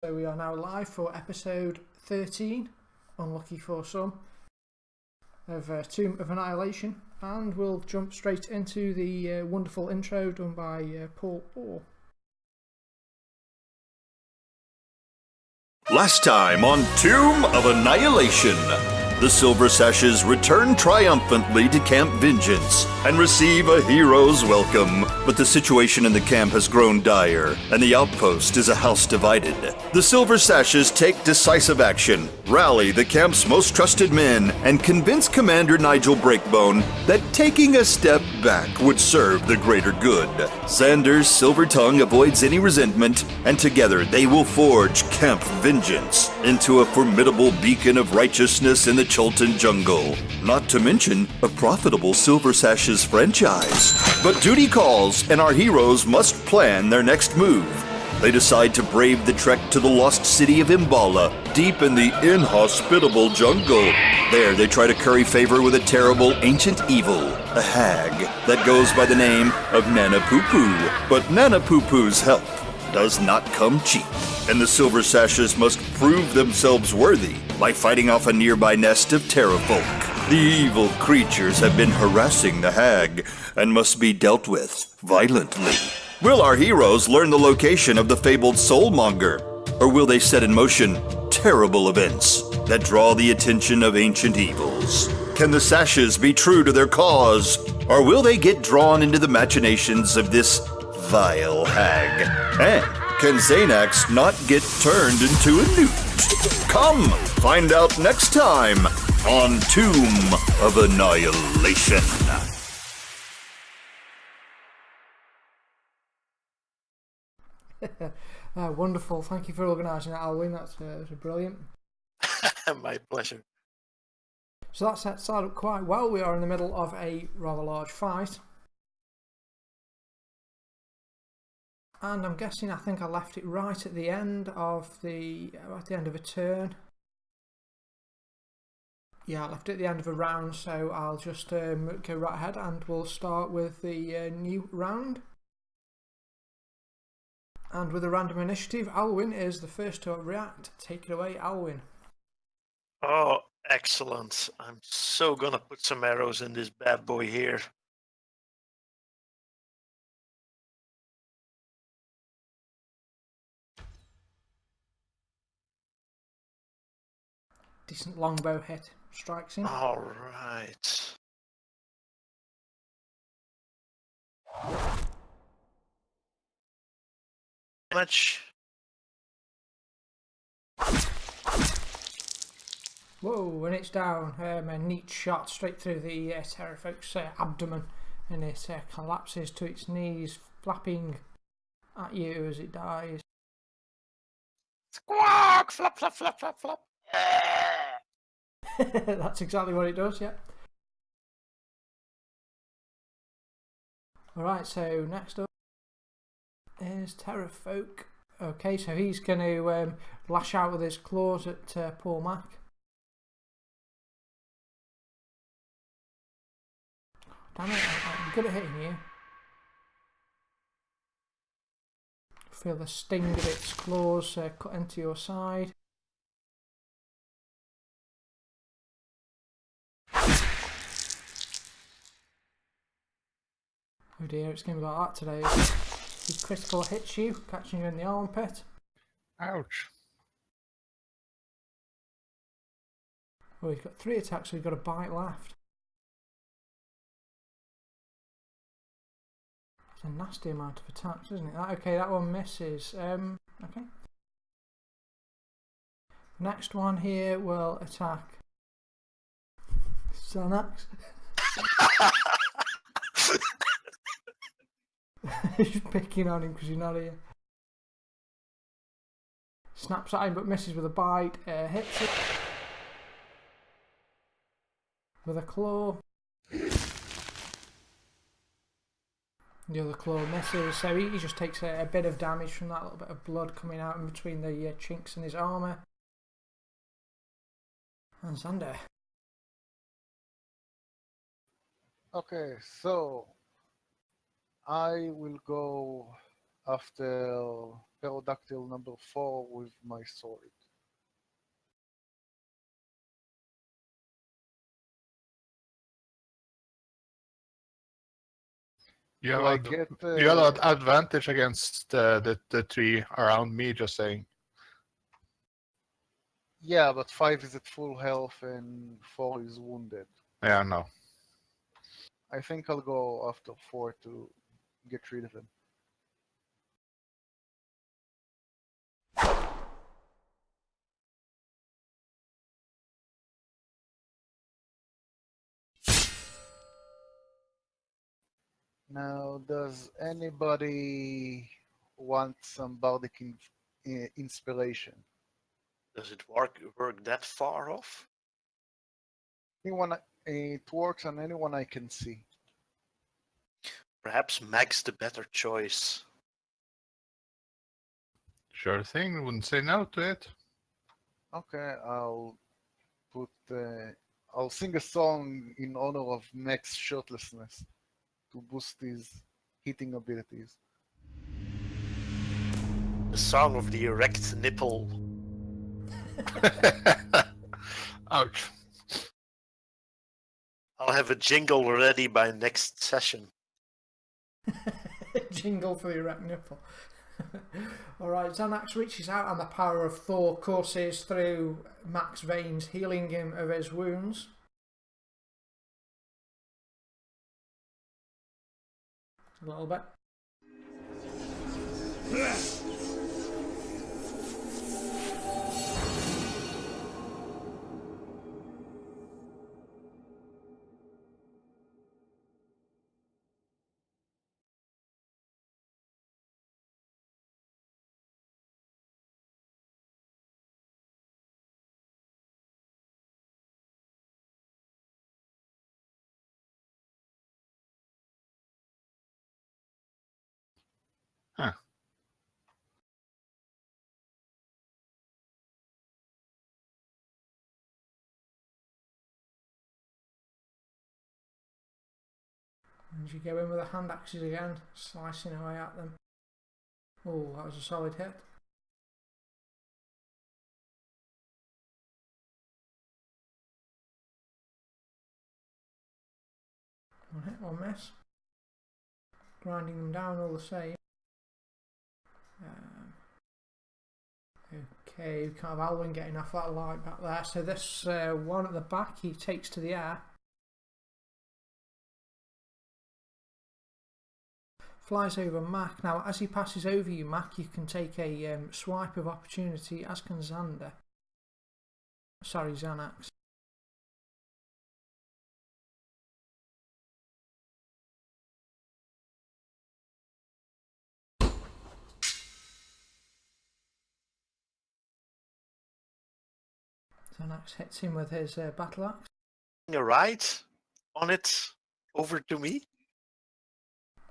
So we are now live for episode 13, unlucky for some, of Tomb of Annihilation, and we'll jump straight into the wonderful intro done by Paul Orr. Last time on Tomb of Annihilation, the Silver Sashes return triumphantly to Camp Vengeance and receive a hero's welcome. But the situation in the camp has grown dire, and the outpost is a house divided. The Silver Sashes take decisive action, rally the camp's most trusted men, and convince Commander Nigel Breakbone that taking a step back would serve the greater good. Sanders Silvertongue avoids any resentment, and together they will forge Camp Vengeance into a formidable beacon of righteousness in the Chultan jungle. Not to mention a profitable Silver Sashes franchise. But duty calls, and our heroes must plan their next move. They decide to brave the trek to the lost city of Imbala, deep in the inhospitable jungle. There they try to curry favor with a terrible ancient evil, a hag that goes by the name of Nana Poo Poo. But Nana Poo Poo's help does not come cheap, and the Silver Sashes must prove themselves worthy by fighting off a nearby nest of terrafolk. The evil creatures have been harassing the hag and must be dealt with violently. Will our heroes learn the location of the fabled soulmonger, or will they set in motion terrible events that draw the attention of ancient evils? Can the Sashes be true to their cause, or will they get drawn into the machinations of this vile hag? And can Xanax not get turned into a newt? Come, find out next time on Tomb of Annihilation. Wonderful, thank you for organising that, Alwyn. That's brilliant. My pleasure. So that sets that up quite well. We are in the middle of a rather large fight. And I'm guessing, I think I left it right at the end of a turn. Yeah, I left it at the end of a round, so I'll just go right ahead and we'll start with the new round. And with a random initiative, Alwyn is the first to react. Take it away, Alwyn. Oh, excellent. I'm so gonna put some arrows in this bad boy here. Decent longbow hit. Strikes him. All right. Much. Whoa, and it's down. A neat shot straight through the terrafolk's abdomen, and it collapses to its knees, flapping at you as it dies. Squawk! Flop, flop, flop, flop, flop. That's exactly what it does, yeah. Alright, so next up is Terrafolk. Okay, so he's going to lash out with his claws at poor Mac. Damn it, I'm good at hitting you. Feel the sting of its claws cut into your side. Oh dear, it's going to be like that today. He critical hits you, catching you in the armpit. Ouch. Oh, he's got 3 attacks, so he's got a bite left. It's a nasty amount of attacks, isn't it? Okay, that one misses. Okay. The next one here will attack Xanax. He's picking on him because he's not here. Snaps at him but misses with a bite. Hits it with a claw. The other claw misses, so he just takes a bit of damage from that little bit of blood coming out in between the chinks in his armour. And Xander. Okay, so I will go after pterodactyl number 4 with my sword. You Do I have, get? you have an advantage against the three around me, just saying. Yeah, but 5 is at full health and 4 is wounded. Yeah, no. I think I'll go after 4 to get rid of him. Now, does anybody want some bardic inspiration? Does it work that far off? Anyone? It works on anyone I can see. Perhaps Mag's the better choice. Sure thing, wouldn't say no to it. Okay, I'll put. I'll sing a song in honor of Mac's shirtlessness to boost his hitting abilities. The song of the erect nipple. Ouch. I'll have a jingle ready by next session. Jingle for the erect nipple. Alright, Xanax reaches out and the power of Thor courses through Mac's veins, healing him of his wounds. A little bit. Huh. And you go in with the hand axes again, slicing away at them. Oh, that was a solid hit. One hit, one miss. Grinding them down all the same. Okay, we can't have Alwyn getting off that light back there. So this one at the back he takes to the air. Flies over Mac. Now as he passes over you, Mac, you can take a swipe of opportunity, as can Xander. Sorry, Xanax. Xanax hits him with his battle axe. A ride on it over to me?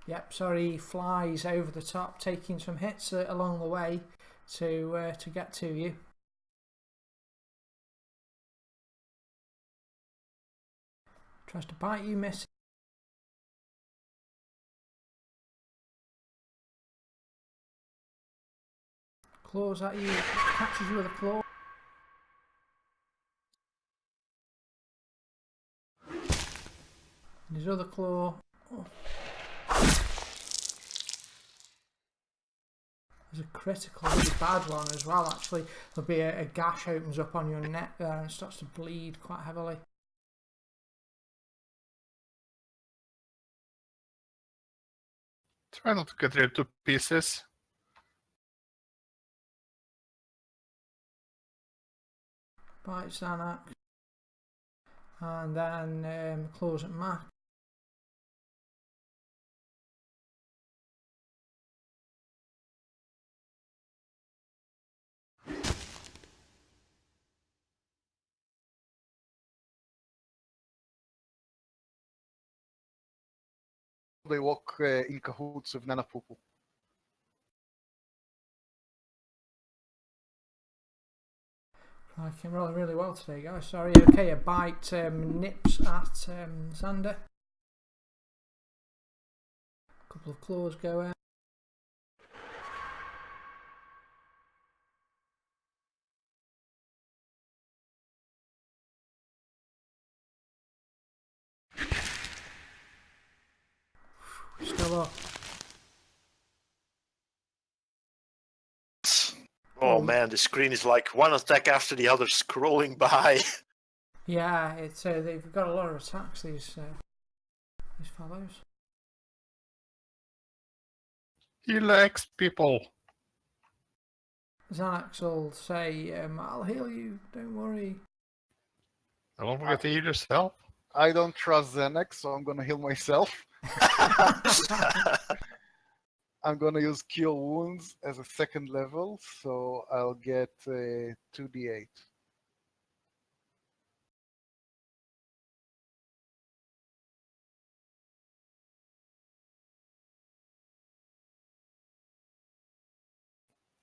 Yep, sorry, he flies over the top, taking some hits along the way to get to you. Tries to bite you, miss. Claws at you, catches you with a claw. And his other claw. Oh. There's a critical, really bad one as well, actually. There'll be a gash opens up on your neck there and starts to bleed quite heavily. Try not to get ripped to pieces. Bites Xanax. And then claws at Mac. They walk in cahoots with Nanapupu. I came rolling really well today, guys. Sorry. Okay, a bite nips at Xander. A couple of claws go in. Still up. Oh Oh. man, the screen is like one attack after the other scrolling by. Yeah, it's they've got a lot of attacks, these fellows. He likes people. Xanax will say, I'll heal you, don't worry. Don't forget to heal yourself. I don't trust Xanax, so I'm gonna heal myself. I'm gonna use Cure Wounds as a second level, so I'll get 2d8.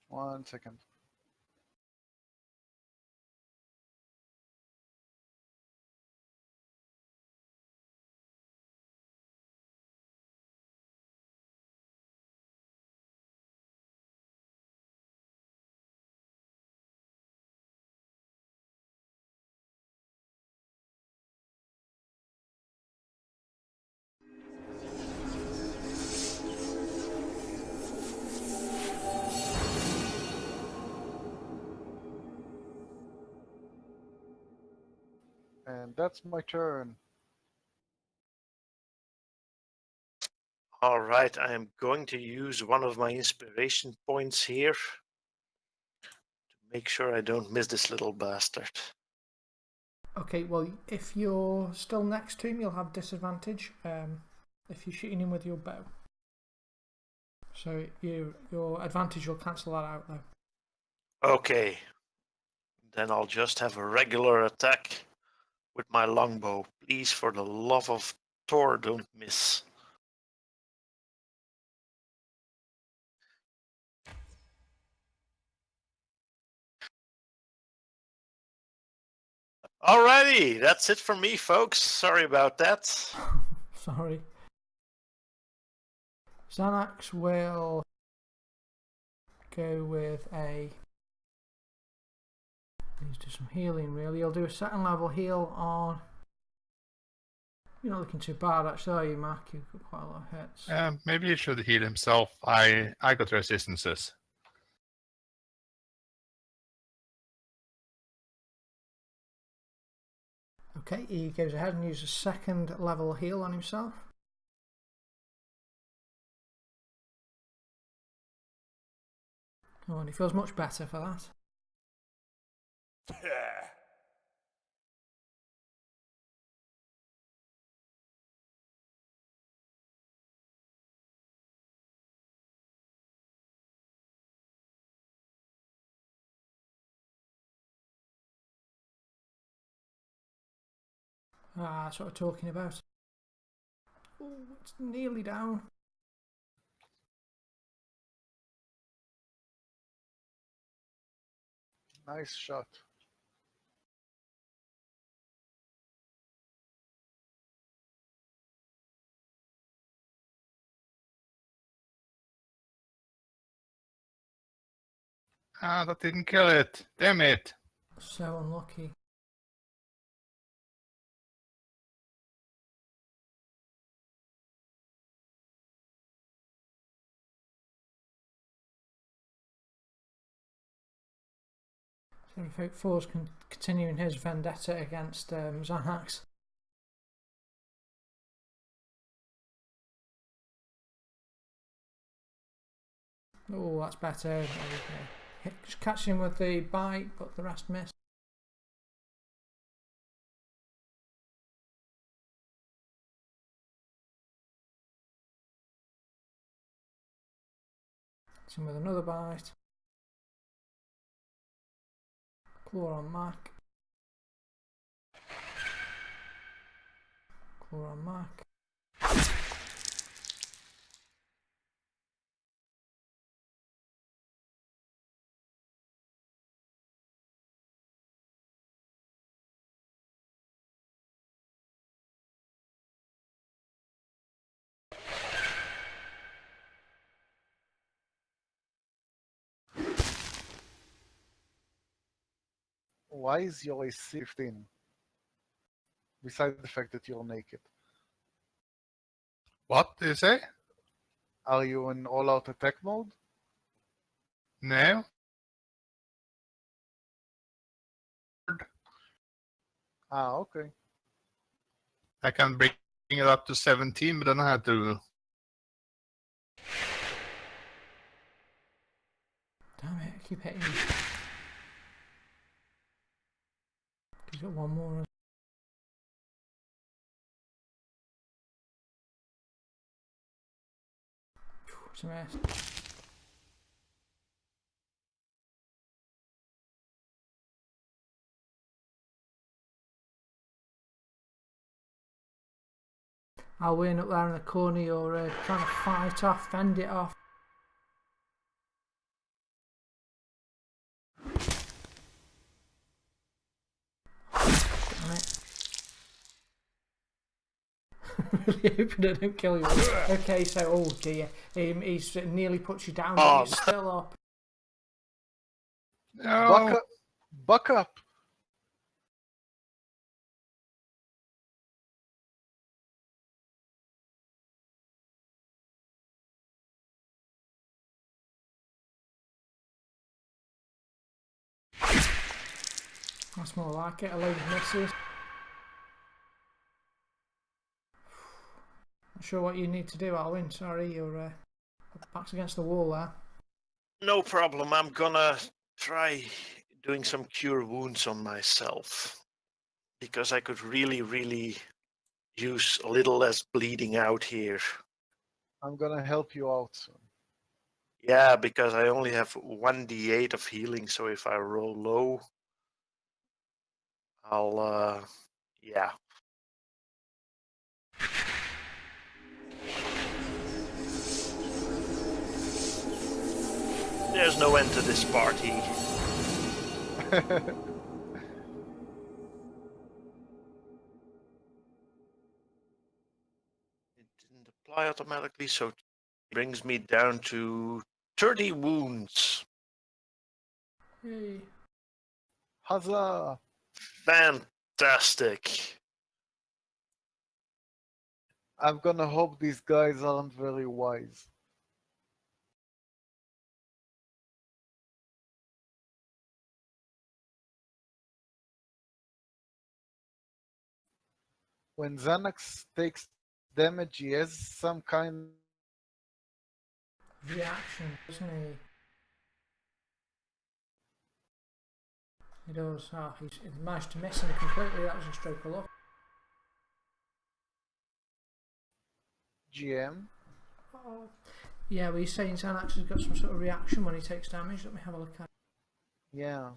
One second. And that's my turn. All right, I am going to use one of my inspiration points here to make sure I don't miss this little bastard. Okay, well, if you're still next to him, you'll have disadvantage if you're shooting him with your bow. So your advantage will cancel that out, though. Okay, then I'll just have a regular attack with my longbow. Please, for the love of Thor, don't miss. Alrighty, that's it for me, folks. Sorry about that. Sorry. Xanax will go with a... Needs to do some healing, really. He'll do a second level heal on... You're not looking too bad, actually, are you, Mark? You've got quite a lot of hits. Maybe he should heal himself. I got resistances. Okay, he goes ahead and uses a second level heal on himself. Oh, and he feels much better for that. Ah, that's what we're talking about. Oh, it's nearly down. Nice shot. Ah, that didn't kill it. Damn it. So unlucky. So Four's continuing his vendetta against Xanax. Oh, that's better. Just catch him with the bite, but the rest miss. Hits him with another bite. Claw on Mac. Claw on Mac. Why is your AC 15? Besides the fact that you're naked. What did you say? Are you in all-out attack mode? No. Ah, okay. I can bring it up to 17, but then I have to. Damn it, I keep hitting you. He's got one more. It's a mess. I'll win up there in the corner. You're trying to fight off, fend it off. Damn it. Really hoping I don't kill you. Okay, so, oh dear. He's nearly put you down, but you're still up. No. Buck up! That's more like it. A load of misses. Not sure what you need to do, Alwyn. Sorry, your back's against the wall there. No problem. I'm gonna try doing some cure wounds on myself. Because I could really use a little less bleeding out here. I'm gonna help you out soon. Yeah, because I only have 1d8 of healing, so if I roll low, I'll, yeah. There's no end to this party. It didn't apply automatically, so it brings me down to 30 wounds. Yay. Huzzah! Fantastic. I'm gonna hope these guys aren't very wise. When Xanax takes damage, he has some kind Reaction, doesn't he? He does. Oh, he's managed to miss him completely. That was a stroke of luck. GM. Oh. Yeah, well, you're saying Xanax has got some sort of reaction when he takes damage. Let me have a look at it. Yeah.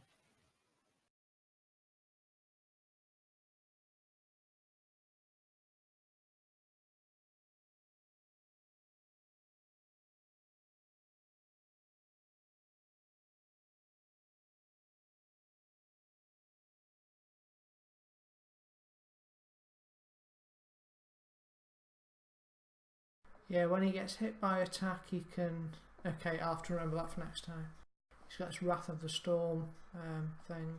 Yeah, when he gets hit by attack, he can. Okay, I'll have to remember that for next time. He's got this Wrath of the Storm thing.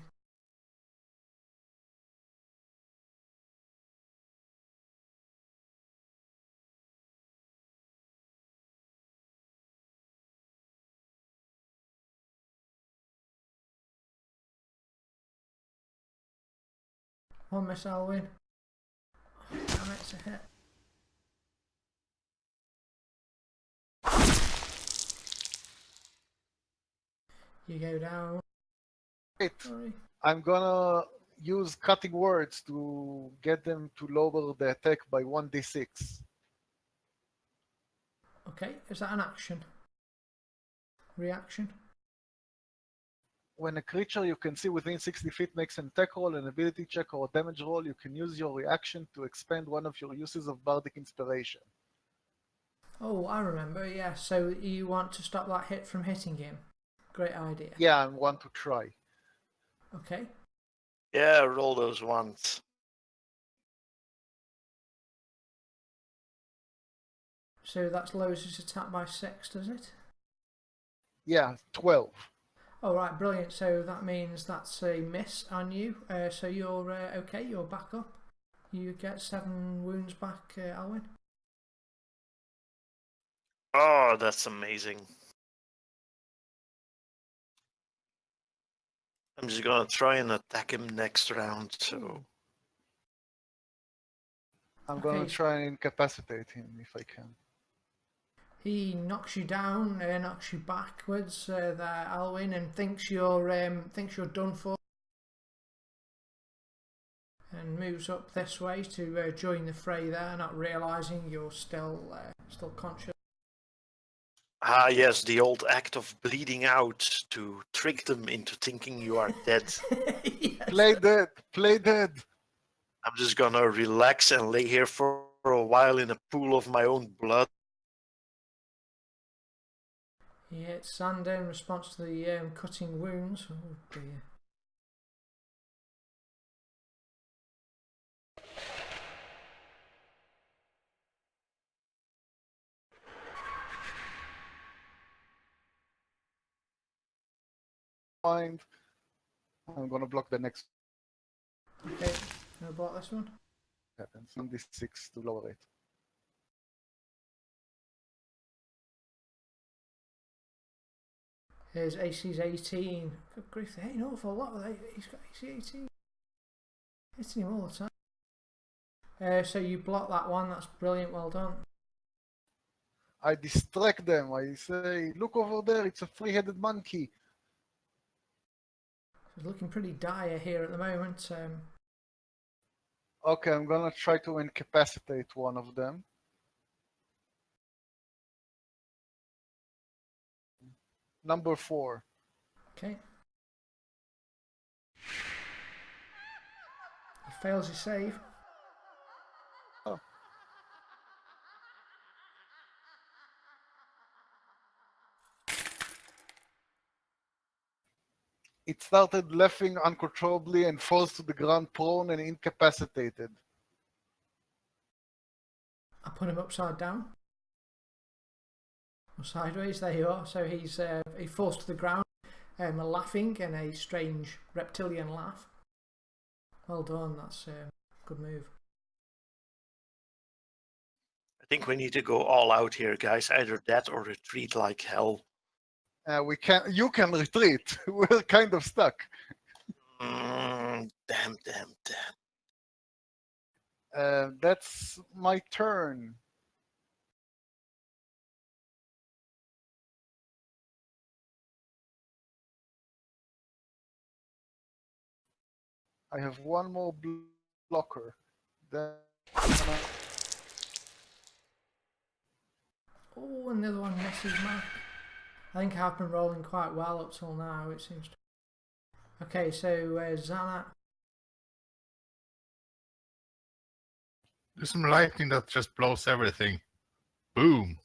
One miss, I'll win. Oh, damn it, it's a hit. You go down. Wait, Sorry. I'm gonna use cutting words to get them to lower the attack by 1d6. Okay, is that an action? Reaction? When a creature you can see within 60 feet makes an attack roll, an ability check, or a damage roll, you can use your reaction to expend one of your uses of Bardic Inspiration. Oh, I remember, yeah. So you want to stop that hit from hitting him? Great idea. Yeah, I want to try. Okay. Yeah, roll those ones. So that lowers his attack by 6, does it? Yeah, 12. Oh, right, brilliant. So that means that's a miss on you. So you're okay, you're back up. You get 7 wounds back, Alwyn. Oh, that's amazing. I'm just gonna try and attack him next round. So I'm gonna Okay. try and incapacitate him if I can. He knocks you down, knocks you backwards there, Alwyn, and thinks you're done for, and moves up this way to join the fray there, not realising you're still conscious. ah, yes, the old act of bleeding out to trick them into thinking you are dead. Yes. Play dead. Play dead. I'm just gonna relax and lay here for a while in a pool of my own blood. He hits Sander in response to the cutting wounds. Oh dear. Mind. I'm gonna block the next Okay, I bought this one. happens. On this 6 to lower it. His AC's 18. Good grief, there ain't an awful lot with it. He's got AC 18. Hitting him all the time. So you block that one, that's brilliant, well done. I distract them. I say, look over there, it's a three-headed monkey. It's looking pretty dire here at the moment. Okay, I'm gonna try to incapacitate one of them. Number 4. Okay. He fails his save. Oh. It started laughing uncontrollably and falls to the ground prone and incapacitated. I put him upside down. Or sideways, there you are. So he falls to the ground, laughing in a strange reptilian laugh. Well done, that's a good move. I think we need to go all out here, guys. Either that or retreat like hell. You can retreat. We're kind of stuck. Damn. That's my turn. I have one more blocker. Then Oh, and the other one misses Mark. I think I've been rolling quite well up till now, it seems to. Okay, so Xana. There's some lightning that just blows everything. Boom.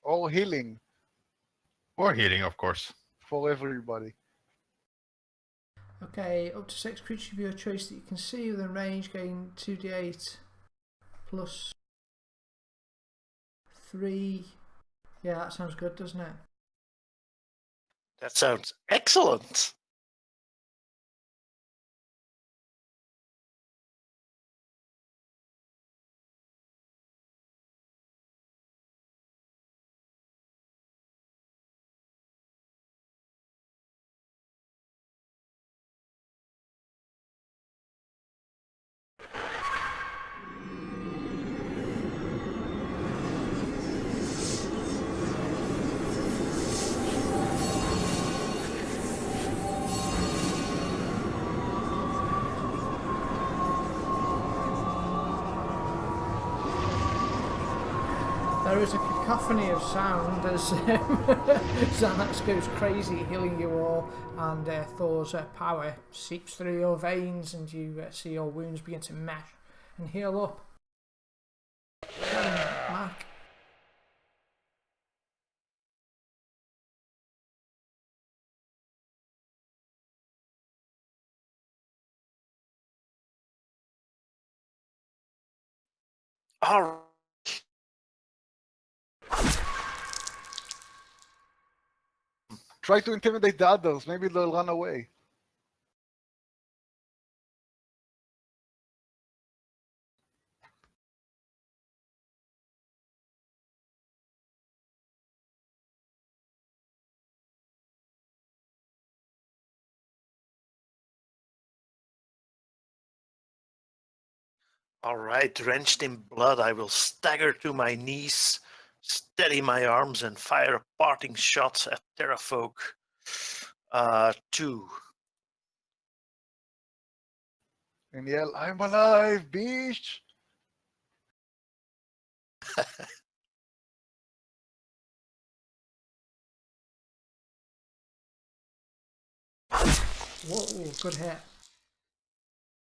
or healing Or healing, of course. for everybody. Okay, up to 6 creatures of your choice that you can see within range gain 2d8 plus 3. Yeah, that sounds good, doesn't it? That sounds excellent. There is a cacophony of sound as Xanax goes crazy, healing you all, and Thor's power seeps through your veins, and you see your wounds begin to mesh and heal up. Mark. All right. Try to intimidate the others. Maybe they'll run away. All right, drenched in blood, I will stagger to my knees, steady my arms, and fire a parting shot at Terrafolk. 2. And yell, I'm alive, bitch! Whoa, good hit.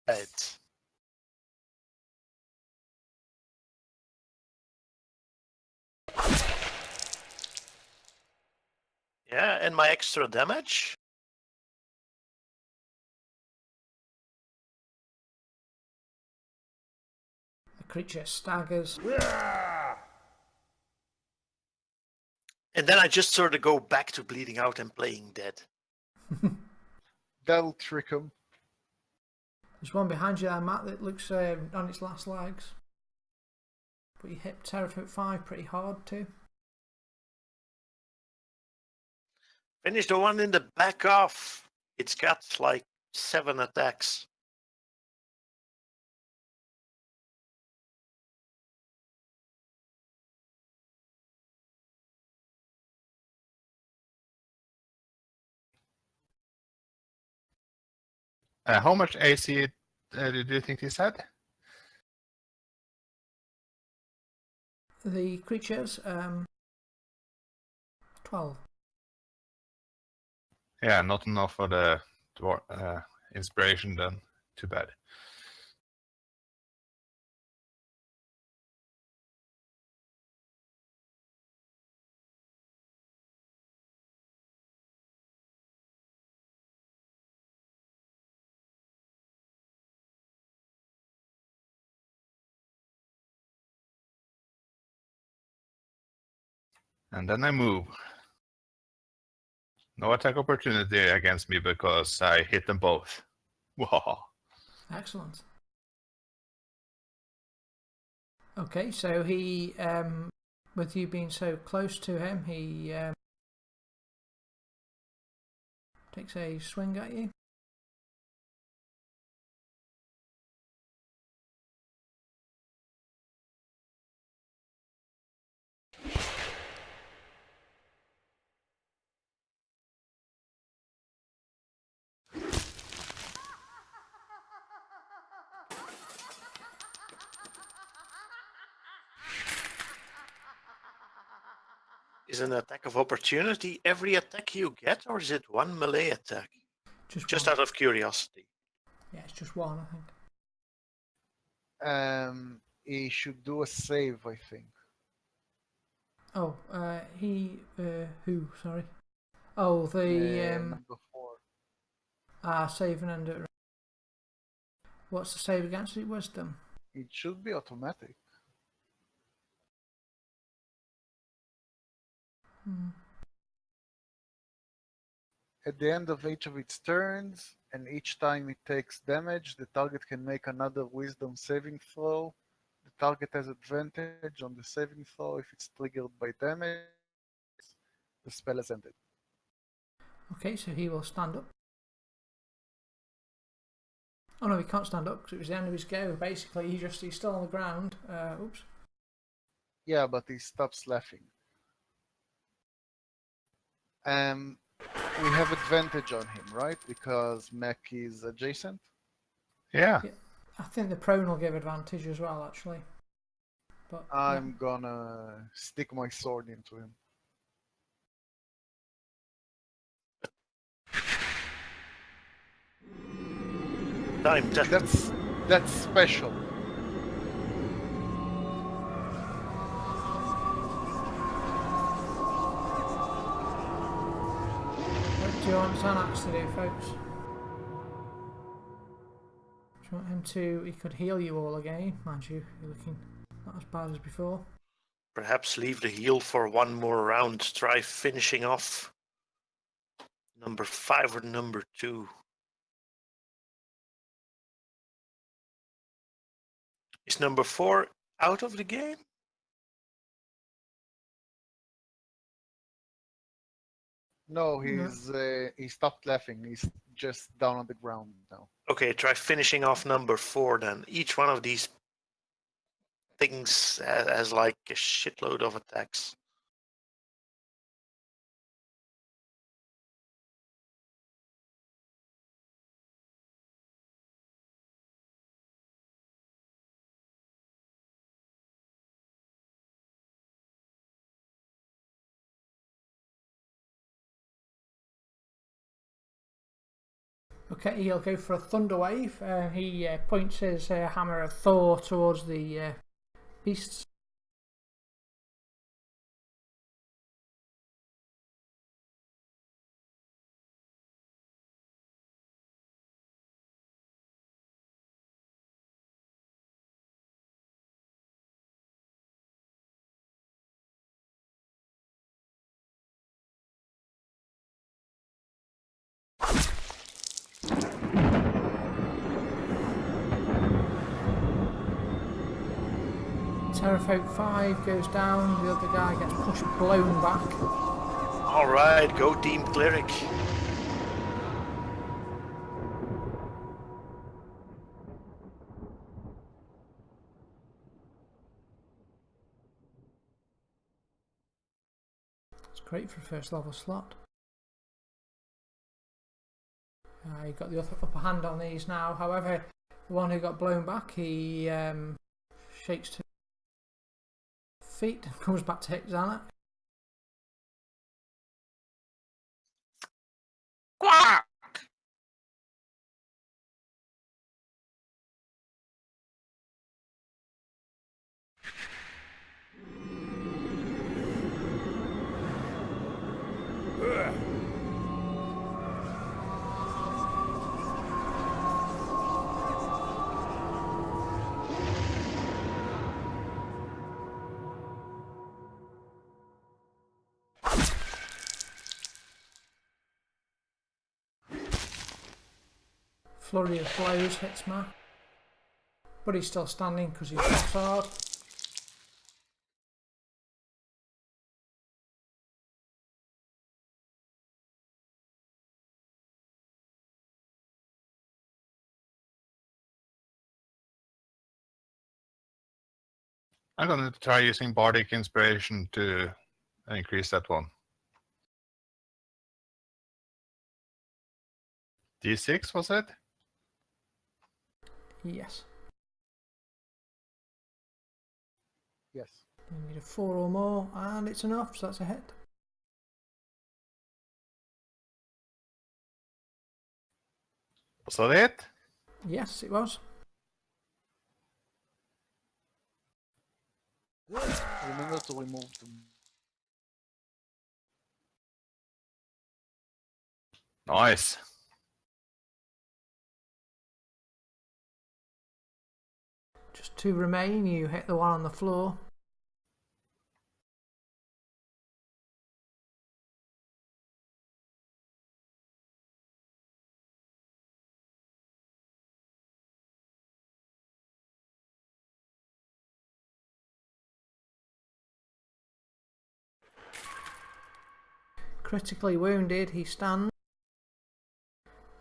Right. Yeah, and my extra damage. The creature staggers. And then I just sort of go back to bleeding out and playing dead. That'll trick him. There's one behind you there, Matt, that looks on its last legs. But you hit Terrafolk 5 pretty hard too. Finish the one in the back off. It's got like 7 attacks. How much AC do you think this had? The creatures, 12. Yeah, not enough for the inspiration then. Too bad. And then I move. No attack opportunity against me because I hit them both. Wow. Excellent. Okay, so he, with you being so close to him, he takes a swing at you. Is an attack of opportunity every attack you get, or is it one melee attack? Just one. out of curiosity. Yeah, it's just one, I think. He should do a save, I think. Oh, who? Sorry. Oh, the Number 4. saving under. What's the save against it? Wisdom. It should be automatic. At the end of each of its turns, and each time it takes damage, the target can make another wisdom saving throw. The target has advantage on the saving throw if it's triggered by damage. The spell has ended. Okay, so he will stand up. Oh no, he can't stand up because it was the end of his go. Basically, he's still on the ground. Oops. Yeah, but he stops laughing. We have advantage on him, right? Because Mech is adjacent. Yeah. I think the prone will give advantage as well, actually. But I'm gonna stick my sword into him. Time death. That's special. What do you want Xanax to do, folks? Do you want him to? He could heal you all again, mind you. You're looking not as bad as before. Perhaps leave the heal for one more round. Try finishing off number 5 or number 2. Is number 4 out of the game? No, he stopped laughing. He's just down on the ground now. Okay, try finishing off number 4 then. Each one of these things as like a shitload of attacks. Okay, he'll go for a thunder wave. He points his hammer of Thor towards the beasts. Terrafolk 5 goes down, the other guy gets pushed, blown back. Alright, go Team Cleric. It's great for a first level slot. You've got the upper hand on these now. However, the one who got blown back, he shakes to feet and comes back to hit Xanax. Quack! Flurry of blows hits Matt, but he's still standing because he's shot hard. I'm going to try using Bardic Inspiration to increase that one. D6, was it? Yes. Yes. You need a 4 or more, and it's enough, so that's a hit. Was that it? Yes, it was. Remember to remove them. Nice. Just 2 remain, you hit the one on the floor. Critically wounded, he stands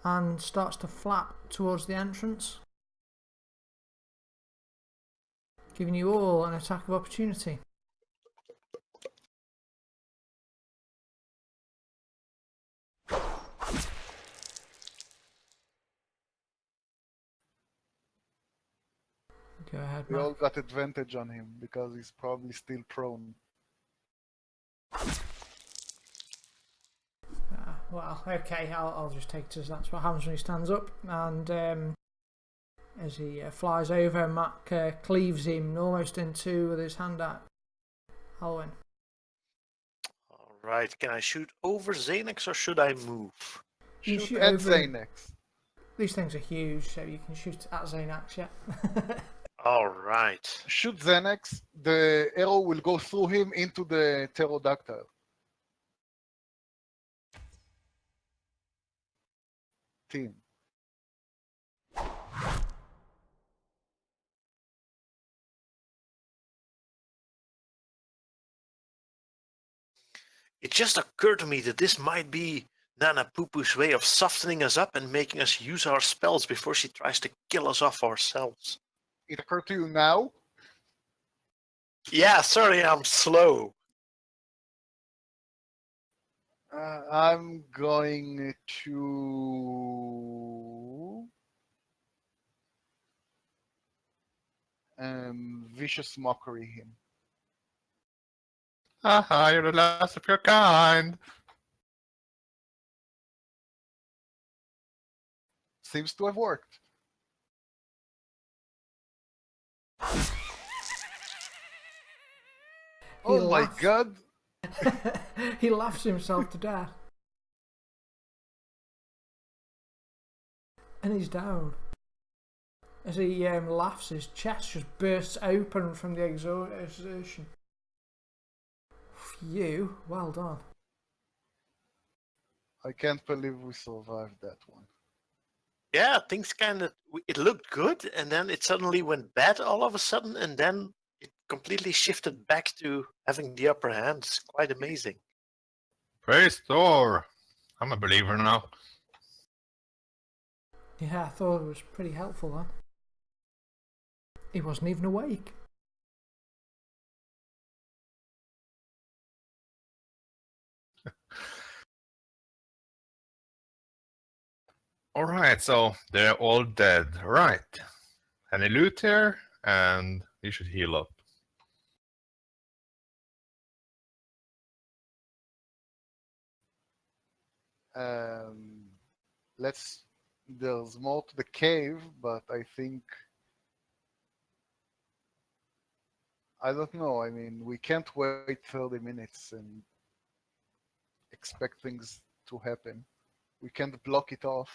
and starts to flap towards the entrance, giving you all an attack of opportunity. Go ahead, We Matt. all got advantage on him because he's probably still prone. Well, okay, I'll just take it as that's what happens when he stands up. And as he flies over, Mac cleaves him almost in two with his hand out. Alwyn. Alright, can I shoot over Xanax or should I move? You Shoot shoot at over- Xanax. These things are huge, so you can shoot at Xanax, yeah. Alright. Shoot Xanax, the arrow will go through him into the pterodactyl. Team. It just occurred to me that this might be Nana Poo-Poo's way of softening us up and making us use our spells before she tries to kill us off ourselves. It occurred to you now? Yeah, sorry, I'm slow. I'm going to vicious mockery him. Haha, you're the last of your kind. Seems to have worked. He Oh my laughs. god! He laughs himself to death. And he's down. As he laughs, his chest just bursts open from the exertion. Phew, well done. I can't believe we survived that one. Yeah, things kind of, it looked good, and then it suddenly went bad all of a sudden, and then it completely shifted back to having the upper hand. It's quite amazing. Praise Thor. I'm a believer now. Yeah, I thought it was pretty helpful then. He wasn't even awake. Alright, so they're all dead. Right. Any loot here? And you should heal up. Let's. There's more to the cave, but I think. I don't know. I mean, we can't wait 30 minutes and expect things to happen. We can't block it off.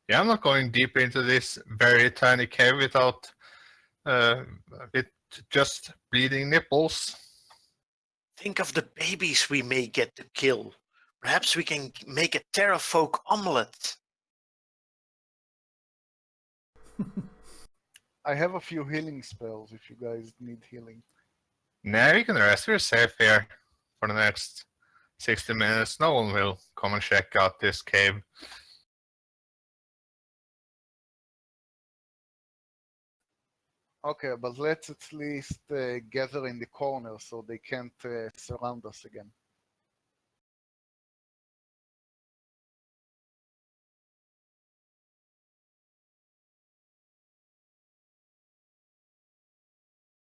Yeah, I'm not going deep into this very tiny cave without it just bleeding nipples. Think of the babies we may get to kill. Perhaps we can make a terrafolk omelette. I have a few healing spells if you guys need healing. Now you can rest. We're safe here for the next 60 minutes. No one will come and check out this cave. Okay, but let's at least gather in the corner so they can't surround us again.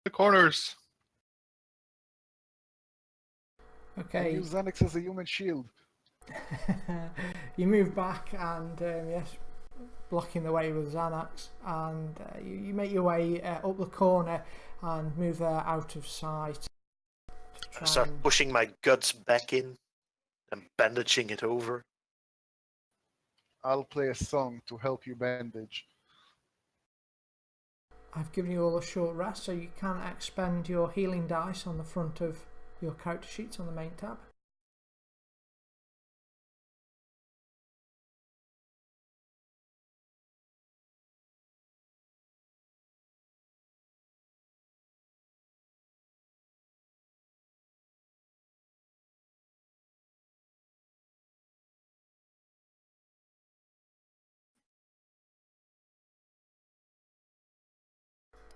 The corners. And Okay. use Xanax as a human shield. You move back and yes, blocking the way with Xanax, and you make your way up the corner and move there out of sight. I start pushing my guts back in and bandaging it over. I'll play a song to help you bandage. I've given you all a short rest, so you can expend your healing dice on the front of your character sheets on the main tab.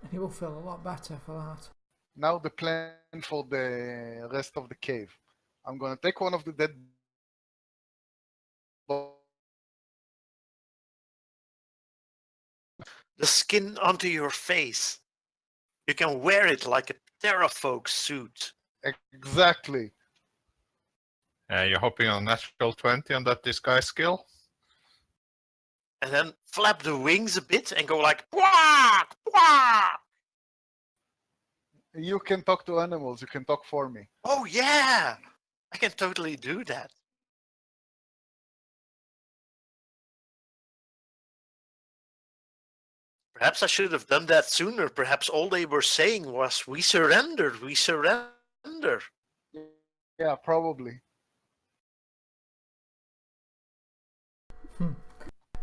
And you will feel a lot better for that. Now the plan for the rest of the cave. I'm gonna take one of the dead The skin onto your face. You can wear it like a terrafolk suit. Exactly. You're hoping on natural 20 on that disguise skill. And then flap the wings a bit and go like, quack, quack. You can talk to animals. You can talk for me. Oh yeah, I can totally do that. Perhaps I should have done that sooner. Perhaps all they were saying was, we surrendered, we surrender. Yeah, probably.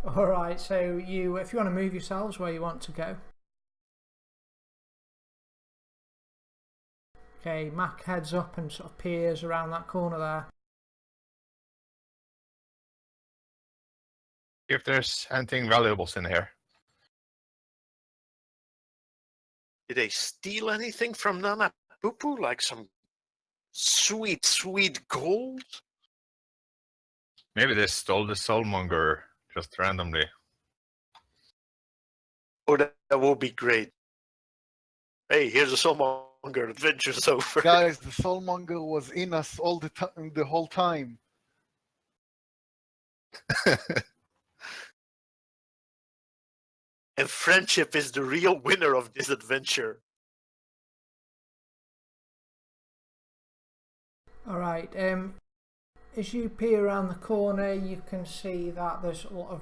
Alright, so if you want to move yourselves where you want to go. Okay, Mac heads up and sort of peers around that corner there. If there's anything valuables in here. Did they steal anything from Nana Poo, like some sweet, sweet gold? Maybe they stole the Soulmonger just randomly. Oh, that would be great. Hey, here's a Soulmonger. Adventure's over. Guys, the Soulmonger was in us all the time, the whole time. And friendship is the real winner of this adventure. Alright, as you peer around the corner, you can see that there's a lot of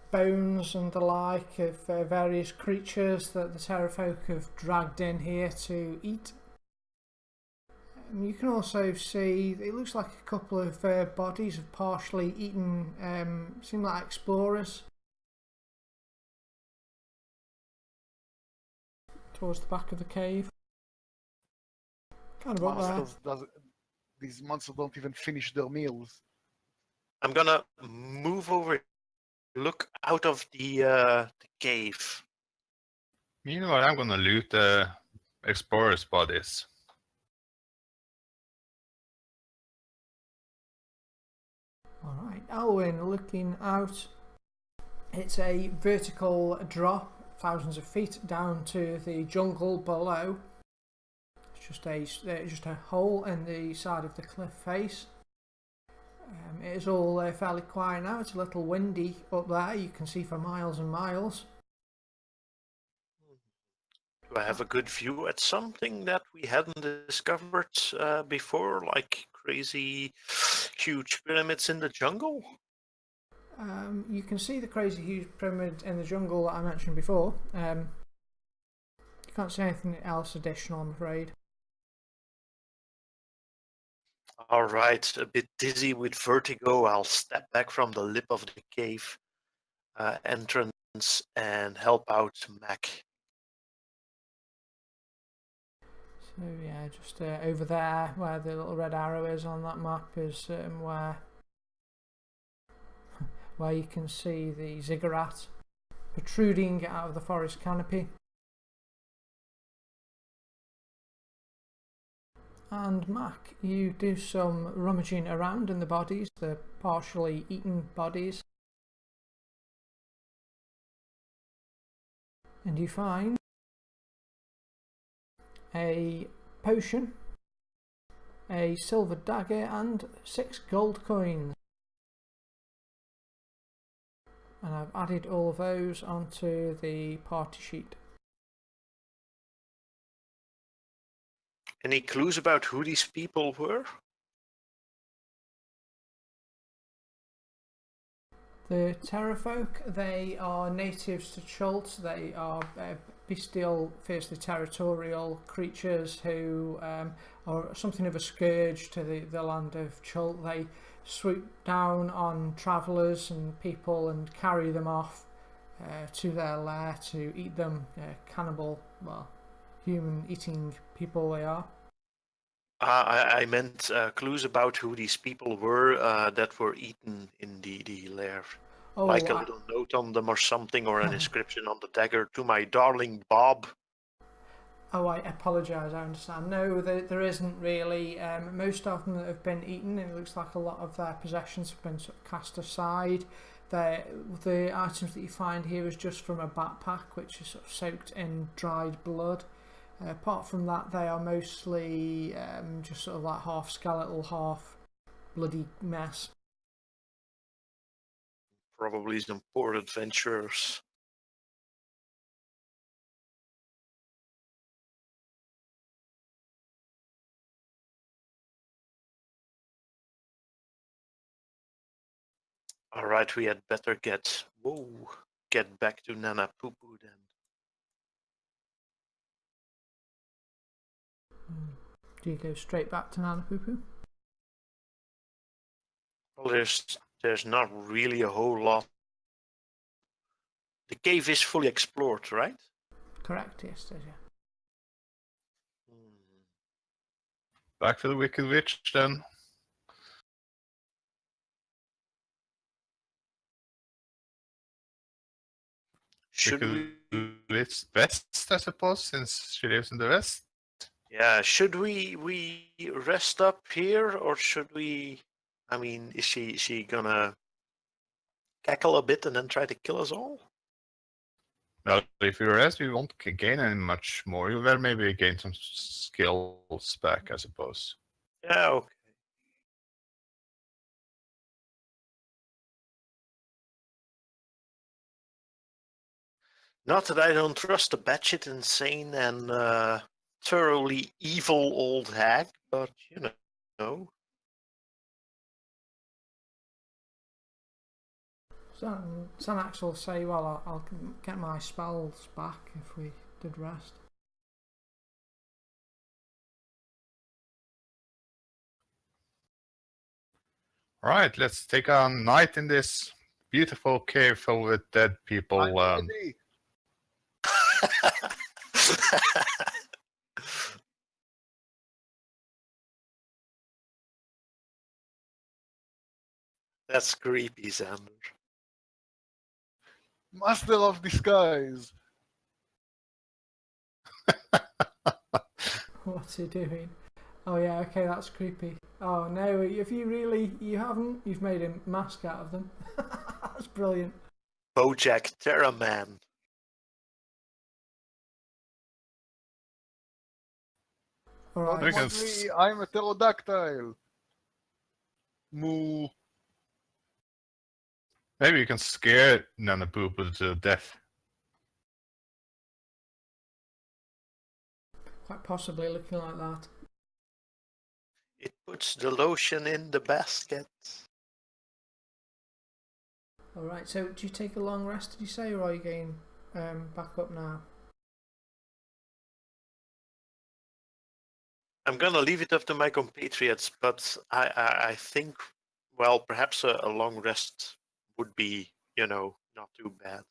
bones and the like of various creatures that the Terrafolk have dragged in here to eat. You can also see, it looks like a couple of bodies of partially eaten, seem like explorers. Towards the back of the cave. Kind of up there. Monsters these monsters don't even finish their meals. I'm gonna move over, look out of the cave. Meanwhile, I'm gonna loot the explorers' bodies. Alright, Alwyn looking out. It's a vertical drop, thousands of feet down to the jungle below. It's just a hole in the side of the cliff face. It is all fairly quiet now. It's a little windy up there. You can see for miles and miles. Do I have a good view at something that we hadn't discovered before, like crazy huge pyramids in the jungle? You can see the crazy huge pyramid in the jungle that I mentioned before. You can't see anything else additional, I'm afraid. All right, a bit dizzy with vertigo. I'll step back from the lip of the cave entrance and help out Mac. So yeah, just over there where the little red arrow is on that map is where you can see the ziggurat protruding out of the forest canopy. And Mac, you do some rummaging around in the bodies, the partially eaten bodies, and you find a potion, a silver dagger and 6 gold coins. And I've added all of those onto the party sheet. Any clues about who these people were? The Terrafolk, they are natives to Chult. They are bestial, fiercely territorial creatures who are something of a scourge to the land of Chult. They swoop down on travellers and people and carry them off to their lair to eat them. Cannibal, well, human-eating people they are. I meant clues about who these people were that were eaten in the lair. Oh, like a little note on them or something, or an inscription on the dagger, "To my darling Bob." Oh, I apologise, I understand. No, there isn't really. Most of them that have been eaten, it looks like a lot of their possessions have been sort of cast aside. The items that you find here is just from a backpack, which is sort of soaked in dried blood. Apart from that, they are mostly just sort of like half skeletal, half bloody mess. Probably some poor adventurers. All right, we had better get back to Nana Poo Poo then. Do you go straight back to Nana Poo Poo? Well, there's not really a whole lot. The cave is fully explored, right? Correct, yes, it is, yeah. Back to the Wicked Witch then. Should Wicked we its best, I suppose, since she lives in the west. Yeah, should we rest up here, or should we? I mean, is she gonna cackle a bit and then try to kill us all? Well, if you rest, you won't gain any much more. You will maybe gain some skills back, I suppose. Yeah, okay. Not that I don't trust the batshit insane and thoroughly evil old hag, but you know. Xanax will say, well, I'll get my spells back if we did rest. Right, let's take a night in this beautiful cave filled with dead people. I'm ready. That's creepy, Xander. Master of disguise. What's he doing? Oh yeah, okay, that's creepy. Oh no, if you haven't, you've made a mask out of them. That's brilliant. Bojack Terraman. Alright, We can Only I'm a pterodactyl. Moo. Maybe you can scare Nana Poo Poo to death. quite possibly looking like that. It puts the lotion in the basket. Alright, so do you take a long rest, did you say, or are you getting back up now? I'm gonna leave it up to my compatriots, but I think, well, perhaps a long rest would be, not too bad.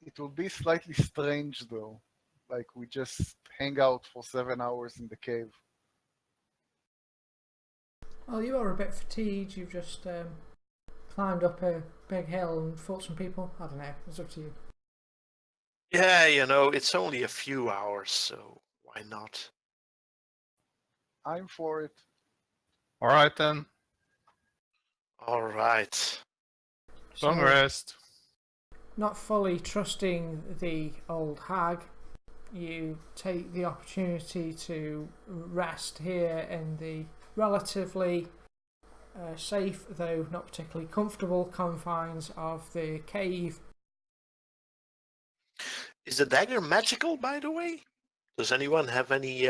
It will be slightly strange though. Like we just hang out for 7 hours in the cave. Well, you are a bit fatigued, you've just climbed up a big hill and fought some people. I don't know, it's up to you. Yeah, it's only a few hours, so why not? I'm for it. Alright then, All right. long So, rest. not fully trusting the old hag, you take the opportunity to rest here in the relatively safe, though not particularly comfortable, confines of the cave. Is the dagger magical, by the way? Does anyone have any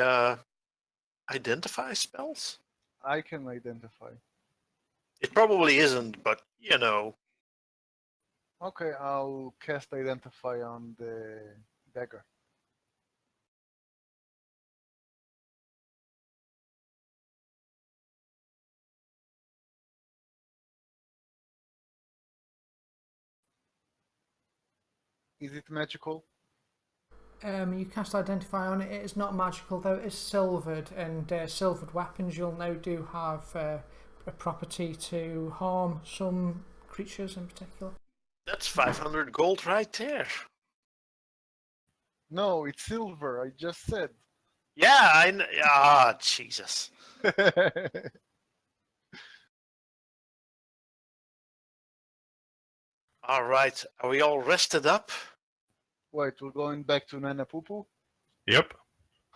identify spells? I can identify. It probably isn't, but Okay, I'll cast identify on the dagger. Is it magical? You cast Identify on it. It is not magical, though it is silvered, and silvered weapons you'll know do have a property to harm some creatures in particular. that's 500 gold right there. No, it's silver, I just said. Yeah, Jesus. All right, are we all rested up? Wait, we're going back to Nana Poo Poo? Yep.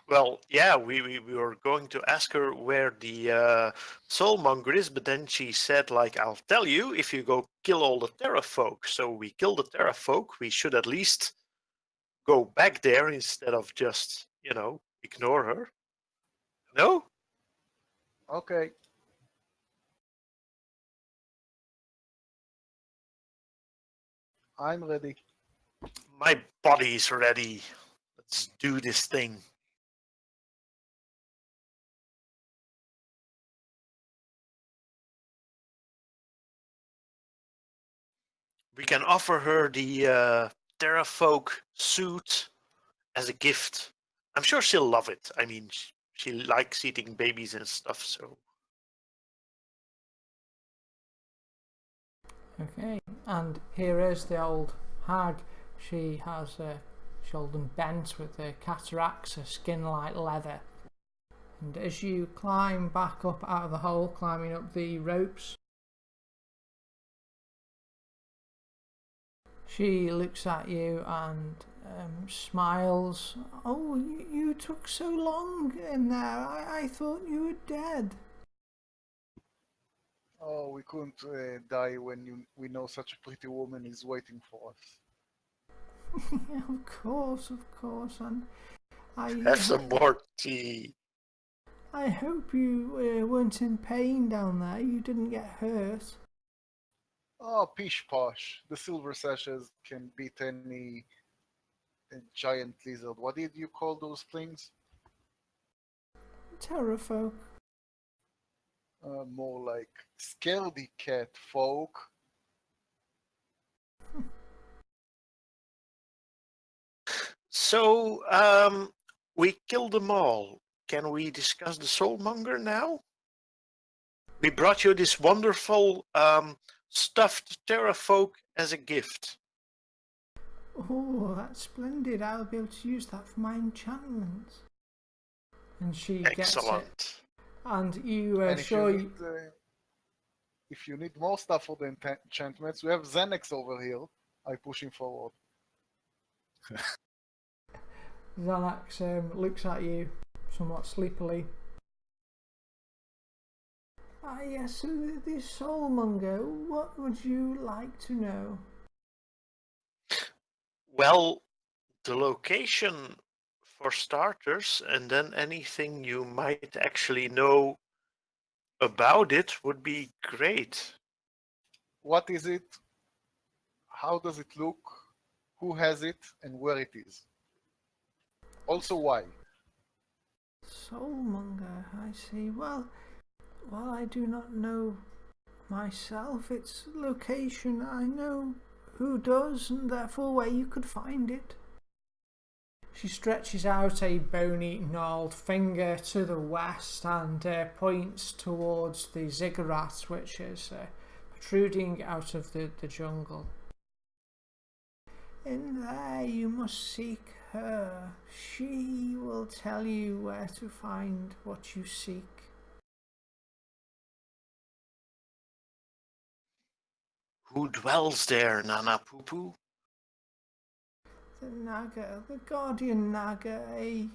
Well, yeah, we were going to ask her where the soulmonger is, but then she said, I'll tell you if you go kill all the Terra folk. So we kill the Terra folk, we should at least go back there instead of just, ignore her. No? Okay. I'm ready. My body's ready. Let's do this thing. We can offer her the Terra folk suit as a gift. I'm sure she'll love it. I mean, she likes eating babies and stuff, so. Okay, and here is the old hag. She has old and bent with the cataracts, a skin like leather. And as you climb back up out of the hole, climbing up the ropes, she looks at you and smiles. "Oh, you took so long in there. I thought you were dead." Oh, we couldn't die when we know such a pretty woman is waiting for us. Of course, and Have some more tea. I hope you weren't in pain down there. You didn't get hurt. Oh, pish posh. The silver sashes can beat any giant lizard. What did you call those things? Terrafolk. More like scaredy cat folk. So, we killed them all. Can we discuss the soulmonger now? We brought you this wonderful stuffed terrafolk as a gift. Oh, that's splendid. I'll be able to use that for my enchantments. And she gets it. Excellent. And you And if if you need more stuff for the enchantments, we have Xanax over here. I push him forward. Xanax looks at you somewhat sleepily. Ah, yes, so the soulmonger, what would you like to know? Well, the location for starters, and then anything you might actually know about it would be great. What is it? How does it look? Who has it? And where it is? Also, why? Soulmonger, I see. Well, while I do not know myself its location, I know who does, and therefore where you could find it. She stretches out a bony, gnarled finger to the west and points towards the ziggurat, which is protruding out of the jungle. In there you must seek her. She will tell you where to find what you seek. Who dwells there, Nana Poo Poo? The Naga, the Guardian Naga, a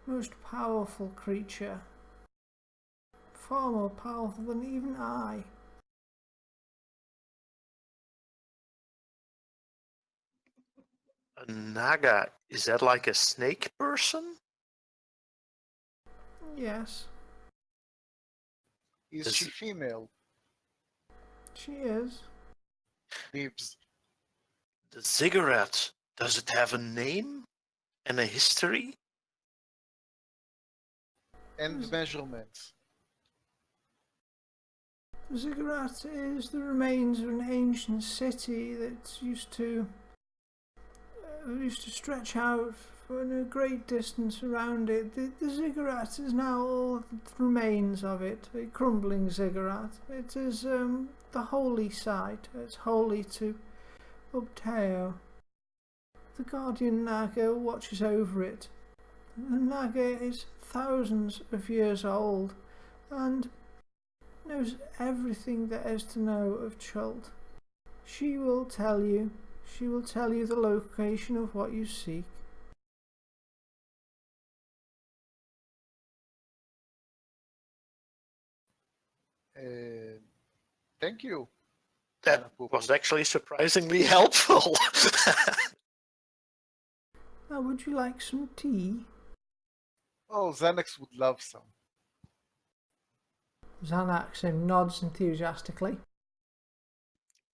most powerful creature. Far more powerful than even I. A Naga, is that like a snake person? Yes, Is she female? she is. Dibs. The ziggurat, does it have a name and a history? And measurements. The ziggurat is the remains of an ancient city that used to stretch out for a great distance around it. The ziggurat is now all that remains of it, a crumbling ziggurat. It is the holy site. It's holy to Ubtao. The Guardian Naga watches over it. The Naga is thousands of years old and knows everything there is to know of Chult. She will tell you the location of what you seek. Thank you. That Nana Poo was Poo. actually surprisingly helpful. Now, would you like some tea? Oh, Xanax would love some. Xanax nods enthusiastically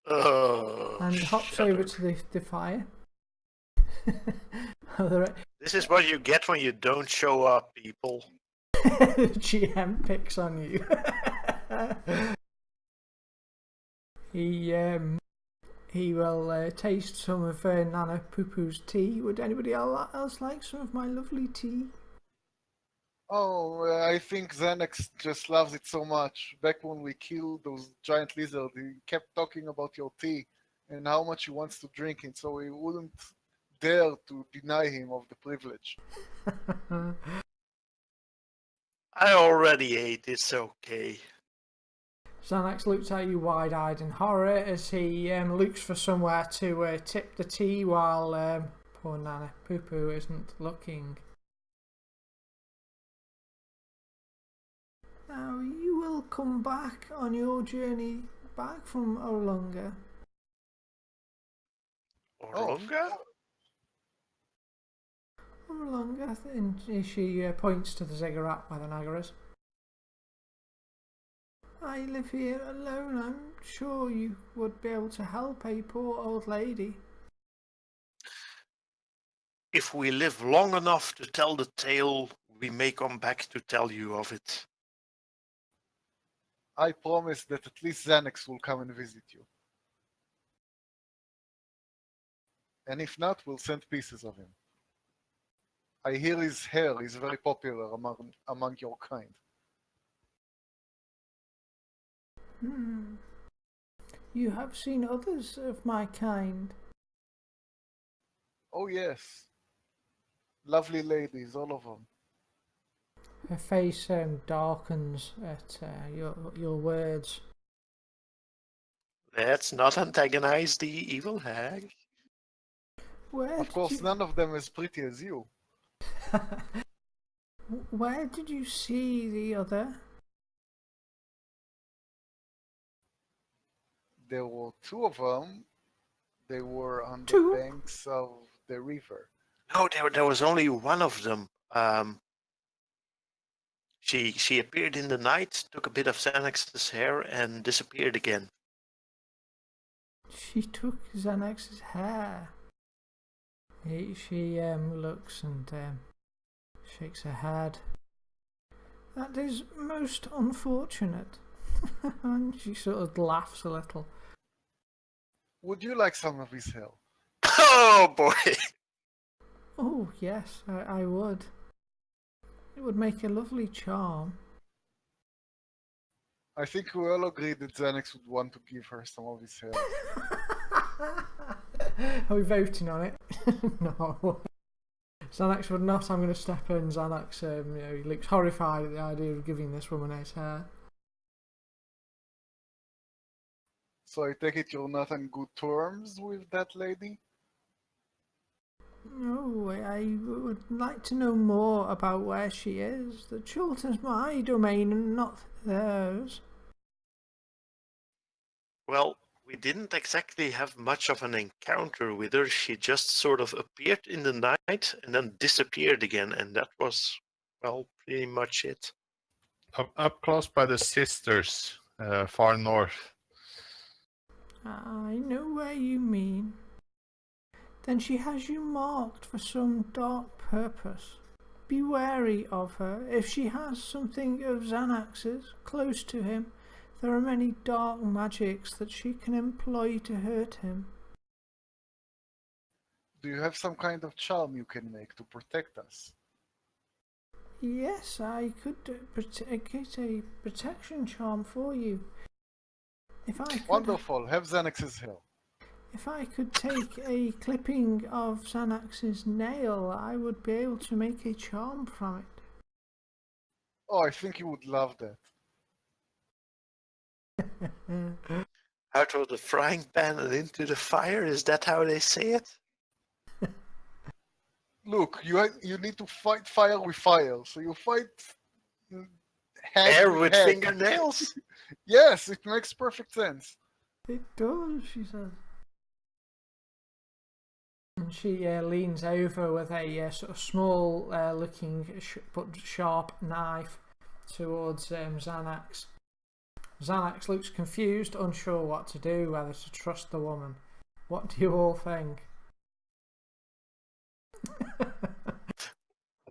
Oh, and hops shudder. over to the fire. This is what you get when you don't show up, people. GM picks on you. He will taste some of Nana Poo Poo's tea. Would anybody else like some of my lovely tea? Oh, I think Xanax just loves it so much. Back when we killed those giant lizards, he kept talking about your tea and how much he wants to drink it, so he wouldn't dare to deny him of the privilege. I already ate, it's okay. Xanax looks at you wide-eyed in horror as he looks for somewhere to tip the tea while poor Nana Poo-Poo isn't looking. Now you will come back on your journey back from Olunga. Orlunga? Olunga, and she points to the ziggurat by the Nagaras. I live here alone. I'm sure you would be able to help a poor old lady. If we live long enough to tell the tale, we may come back to tell you of it. I promise that at least Xanax will come and visit you. And if not, we'll send pieces of him. I hear his hair is very popular among your kind. You have seen others of my kind. Oh yes. Lovely ladies, all of them. Her face darkens at your words. Let's not antagonize the evil hag. Of course, none of them as pretty as you. Where did you see the other? There were two of them. They were on the Two? banks of the river. No, there was only one of them. She appeared in the night, took a bit of Xanax's hair, and disappeared again. She took Xanax's hair. She looks and shakes her head. That is most unfortunate. And she sort of laughs a little. Would you like some of his hair? Oh boy! Oh yes, I would. It would make a lovely charm. I think we all agree that Xanax would want to give her some of his hair. Are we voting on it? No. Xanax would not. I'm going to step in. Xanax, he looks horrified at the idea of giving this woman his hair. So I take it you're not on good terms with that lady? No, I would like to know more about where she is. The children's my domain and not theirs. Well, we didn't exactly have much of an encounter with her. She just sort of appeared in the night and then disappeared again, and that was, well, pretty much it. Up close by the sisters, far north. I know where you mean. Then she has you marked for some dark purpose. Be wary of her. If she has something of Xanax's close to him, there are many dark magics that she can employ to hurt him. Do you have some kind of charm you can make to protect us? Yes, I could get a protection charm for you. If I could, Wonderful, have Xanax's hair. If I could take a clipping of Xanax's nail, I would be able to make a charm from it. Oh, I think you would love that. Out of the frying pan and into the fire, is that how they say it? Look, you need to fight fire with fire, so you fight head Hair with head. fingernails? Yes, it makes perfect sense. It does, she says. And she leans over with a sort of small looking but sharp knife towards Xanax. Xanax looks confused, unsure what to do, whether to trust the woman. What do you all think?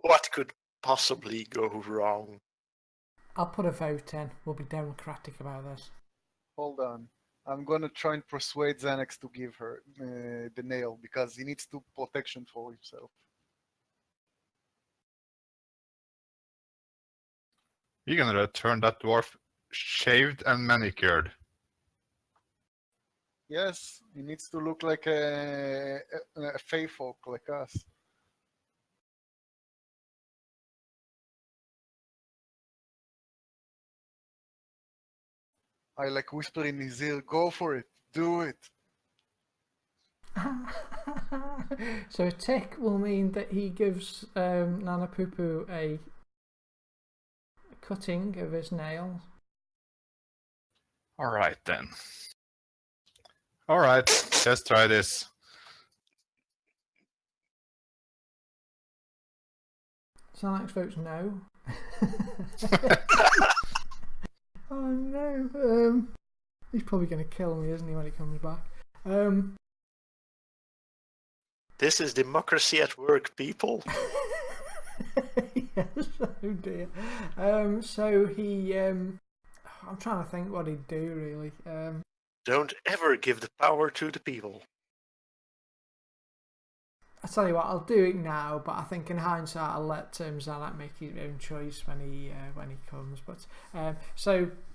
What could possibly go wrong? I'll put a vote in. We'll be democratic about this. Hold on. I'm gonna try and persuade Xanax to give her the nail because he needs to protection for himself. You're gonna return that dwarf shaved and manicured. Yes, he needs to look like a fey folk like us. I like whisper in his ear, go for it, do it. So a tick will mean that he gives Nana Poo a cutting of his nails. All right then. All right, let's try this. Xanax votes no. Oh no. He's probably going to kill me, isn't he, when he comes back? This is democracy at work, people. Yes, oh dear. So he, I'm trying to think what he'd do, really. Don't ever give the power to the people. I tell you what, I'll do it now, but I think in hindsight I'll let Xanax make his own choice when he comes. But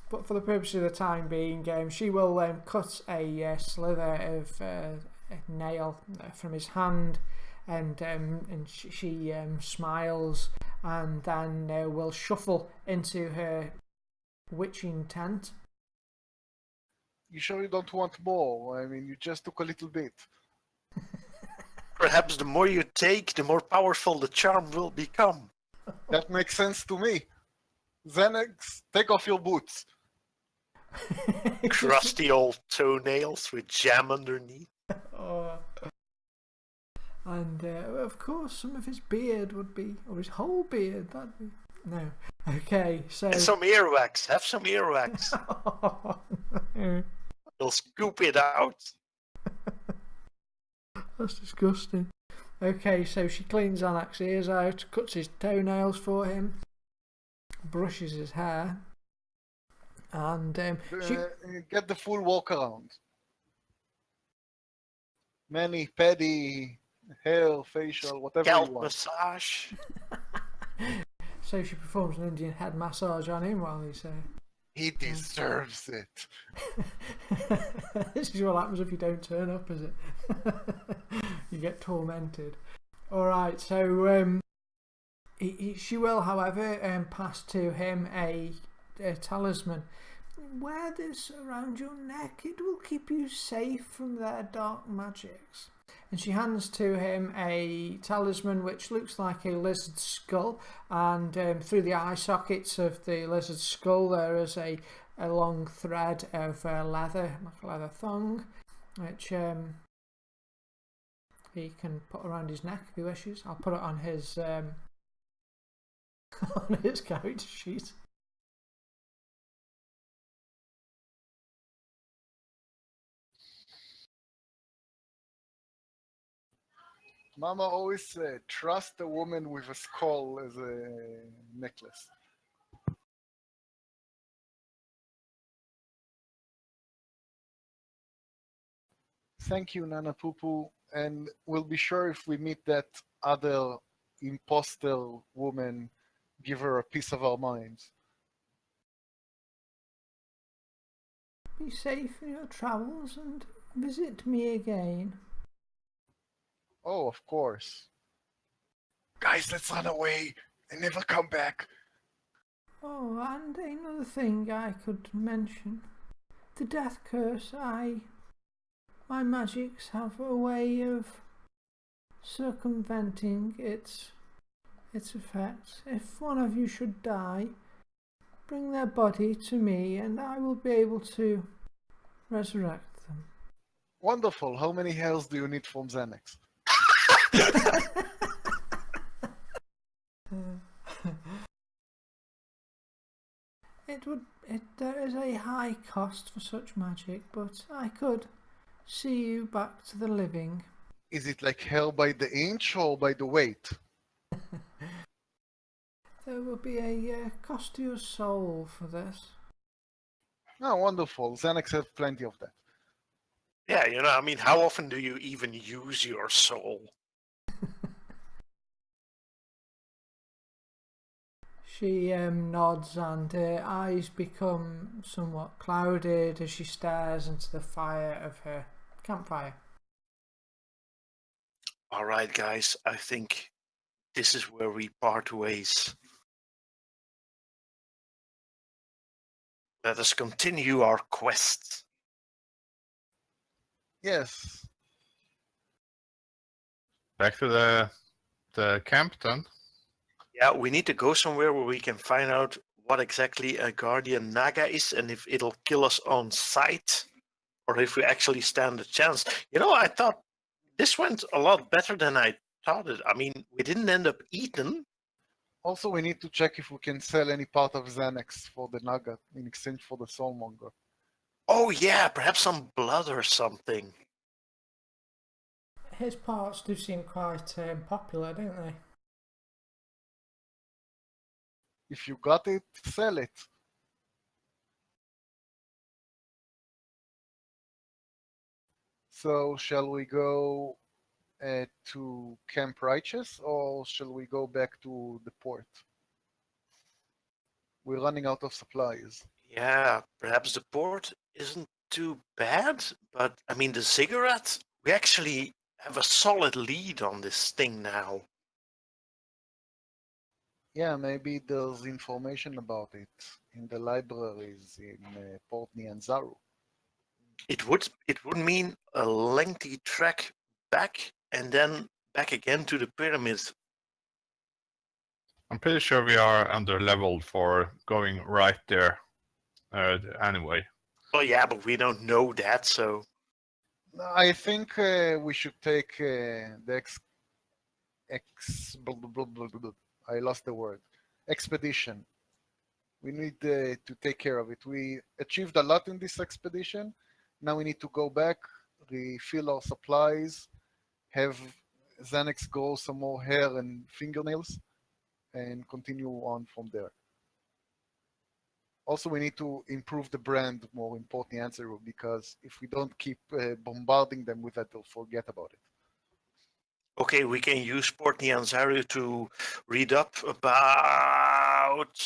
but for the purpose of the time being, she will cut a slither of a nail from his hand, and she smiles, and then will shuffle into her witching tent. You sure you don't want more? I mean, you just took a little bit. Perhaps the more you take, the more powerful the charm will become. That makes sense to me. Xanax, take off your boots. Crusty old toenails with jam underneath. Oh. And of course, some of his beard would be, or his whole beard. That'd be no. Okay, so And some earwax. Have some earwax. Oh, no. You'll scoop it out. That's disgusting. Okay, so she cleans Xanax's ears out, cuts his toenails for him, brushes his hair, and Get the full walk around. Mani, pedi, hair, facial, whatever you Scalp want. massage. so she performs an Indian head massage on him while he's He deserves it. This is what happens if you don't turn up, is it? You get tormented. Alright, so she will, however, pass to him a talisman. Wear this around your neck. It will keep you safe from their dark magics. And she hands to him a talisman which looks like a lizard skull, and through the eye sockets of the lizard skull there is a long thread of leather, like a leather thong, which he can put around his neck if he wishes. I'll put it on his on his character sheet. Mama always said, trust a woman with a skull as a necklace. Thank you, Nana Poo, and we'll be sure if we meet that other imposter woman, give her a piece of our minds. Be safe in your travels and visit me again. Oh, of course. Guys, let's run away and never come back. Oh, and another thing I could mention. The death curse, my magics have a way of circumventing its effects. If one of you should die, bring their body to me and I will be able to resurrect them. Wonderful. How many hairs do you need from Xanax? There is a high cost for such magic, but I could see you back to the living. Is it like hair by the inch or by the weight? There will be a cost to your soul for this. Oh, wonderful. Xanax have plenty of that. Yeah, I mean, how often do you even use your soul? She nods and her eyes become somewhat clouded as she stares into the fire of her campfire. All right, guys, I think this is where we part ways. Let us continue our quest. Yes. Back to the camp then. Yeah, we need to go somewhere where we can find out what exactly a Guardian Naga is and if it'll kill us on sight or if we actually stand a chance. You know, I thought this went a lot better than I thought it. I mean, we didn't end up eaten. Also, we need to check if we can sell any part of Xanax for the Nugget in exchange for the Soulmonger. Oh yeah, perhaps some blood or something. His parts do seem quite popular, don't they? If you got it, sell it. So, shall we go to Camp Righteous or shall we go back to the port? We're running out of supplies. Yeah, perhaps the port isn't too bad, but I mean, the cigarette, we actually have a solid lead on this thing now. Yeah, maybe there's information about it in the libraries in Port Nianzaru. It would mean a lengthy trek back and then back again to the pyramid. I'm pretty sure we are under leveled for going right there anyway. Oh yeah, but we don't know that, so I think we should take the I lost the word. Expedition. We need to take care of it. We achieved a lot in this expedition. Now we need to go back, refill our supplies, have Xanax grow some more hair and fingernails, and continue on from there. Also, we need to improve the brand, more important answer, because if we don't keep bombarding them with that, they'll forget about it. okay, we can use Port Nianzaru to read up about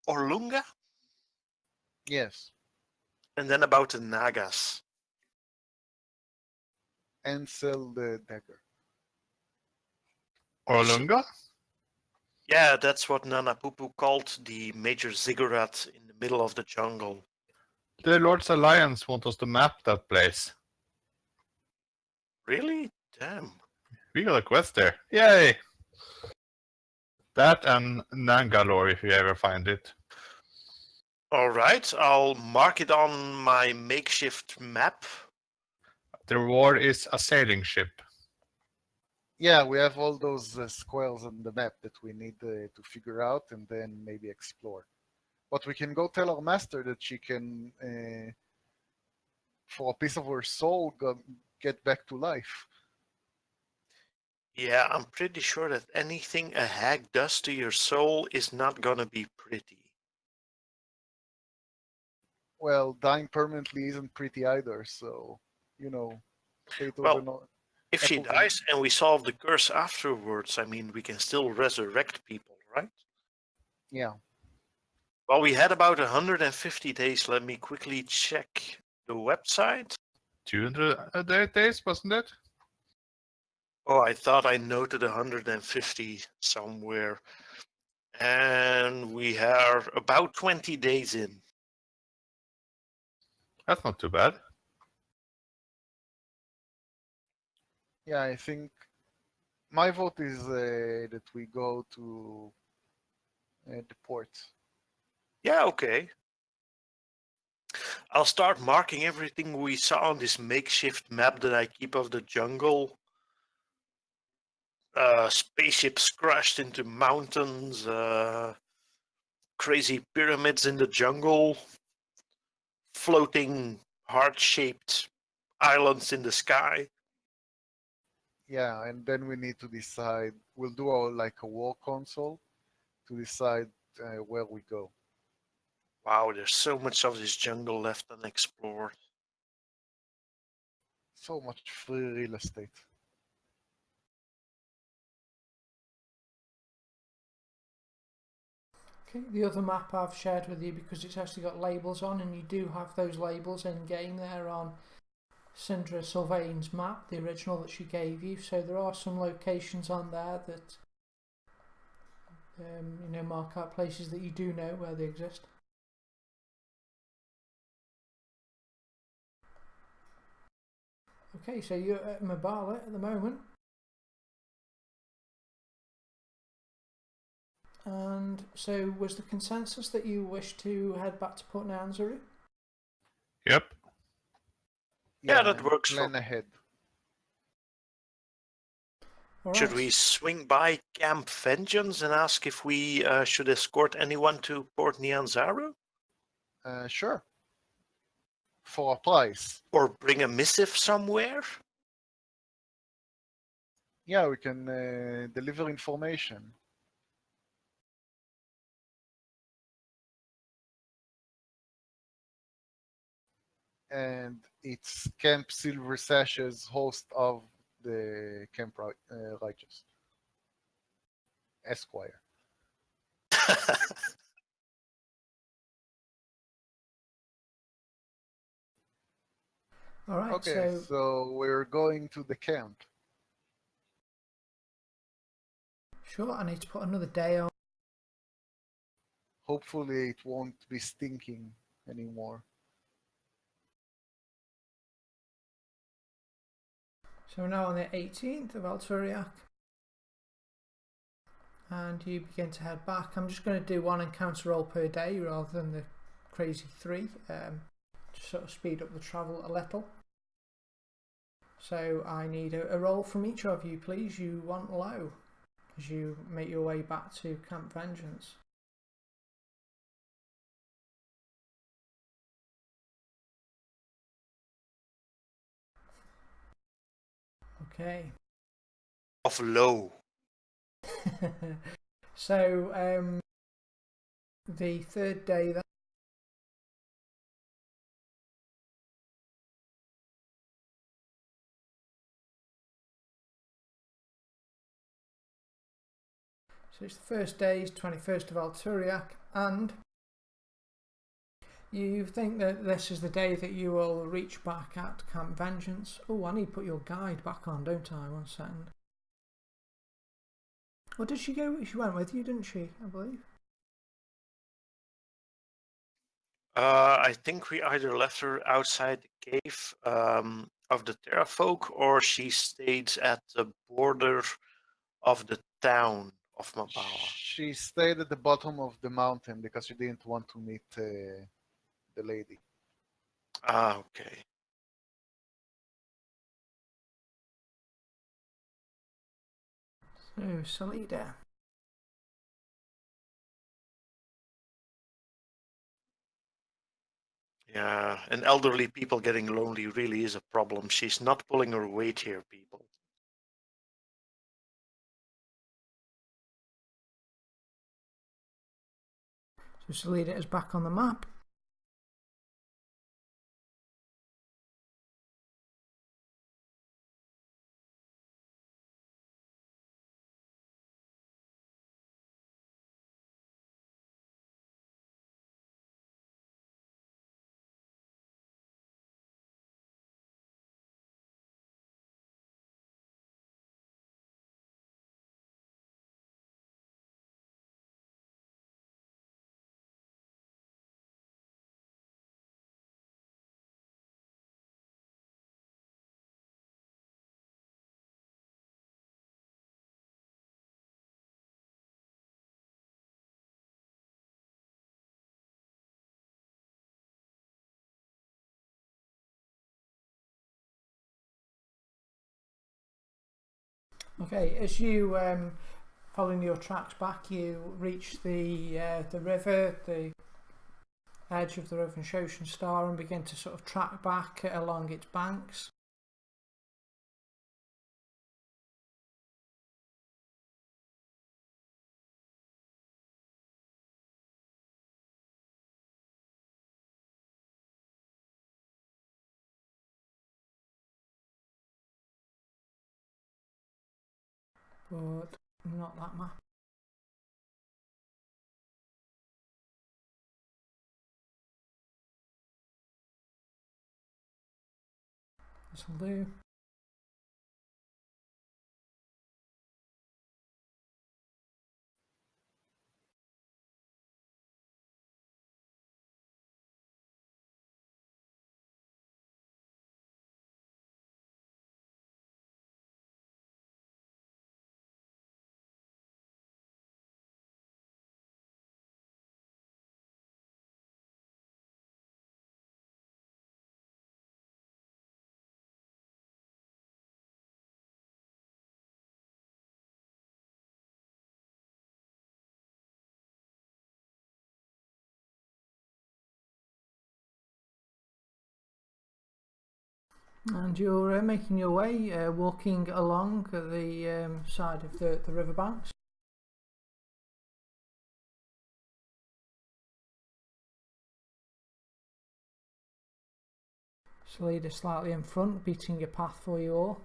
Orlunga Yes, and then about the Nagas. and sell the dagger. Orlunga? Yeah, that's what Nana Pupu called the major ziggurat in the middle of the jungle. The Lord's Alliance want us to map that place. Really? Damn. We got a quest there. Yay! That and Nangalore if you ever find it. All right, I'll mark it on my makeshift map. The reward is a sailing ship. Yeah, we have all those squares on the map that we need to figure out and then maybe explore. But we can go tell our master that she can, for a piece of her soul, get back to life. Yeah, I'm pretty sure that anything a hag does to your soul is not gonna be pretty. Well, dying permanently isn't pretty either, so, potatoes Well, and all. if she apples and- dies and we solve the curse afterwards, I mean, we can still resurrect people, right? Yeah. Well, we had about 150 days. Let me quickly check the website. 200 days, wasn't it? Oh, I thought I noted 150 somewhere. And we are about 20 days in. That's not too bad. Yeah, I think my vote is that we go to the port. Yeah, okay. I'll start marking everything we saw on this makeshift map that I keep of the jungle. Spaceships crashed into mountains, crazy pyramids in the jungle, floating heart-shaped islands in the sky. Yeah, and then we need to decide. We'll do a war console to decide where we go. Wow, there's so much of this jungle left unexplored. So much free real estate. Okay, the other map I've shared with you because it's actually got labels on, and you do have those labels in game there on Syndra Sylvain's map, the original that she gave you. So there are some locations on there that mark out places that you do know where they exist. Okay, so you're at Mabala at the moment. And so was the consensus that you wish to head back to Port Nyanzaru? Yep. Yeah, that and works for plan me. ahead. All Should right. we swing by Camp Vengeance and ask if we should escort anyone to Port Nyanzaru? Sure. For a price. Or bring a missive somewhere? Yeah, we can deliver information. And it's Camp Silver Sashes, host of the Camp Righteous. Esquire. All right. Okay, so we're going to the camp. Sure, I need to put another day on. Hopefully it won't be stinking anymore. So we're now on the 18th of Alturiak. And you begin to head back. I'm just going to do one encounter roll per day rather than the crazy 3. To sort of speed up the travel a little. So I need a roll from each of you, please. You want low as you make your way back to Camp Vengeance. Okay. Of low. So the third day then. So it's the first day, it's 21st of Alturiak, and you think that this is the day that you will reach back at Camp Vengeance. Oh, I need to put your guide back on, don't I? 1 second. Or did she go? She went with you, didn't she? I believe. I think we either left her outside the cave of the Terrafolk, or she stayed at the border of the town of Mabala. She stayed at the bottom of the mountain because she didn't want to meet the lady. Ah, okay. So, Salida. Yeah, and elderly people getting lonely really is a problem. She's not pulling her weight here, people. So Salida is back on the map. Okay, as you following your tracks back, you reach the river, the edge of the river in Shoshan Star, and begin to sort of track back along its banks. But not that map. This'll do. And you're making your way, walking along the side of the riverbanks. Salida slightly in front, beating your path for you all.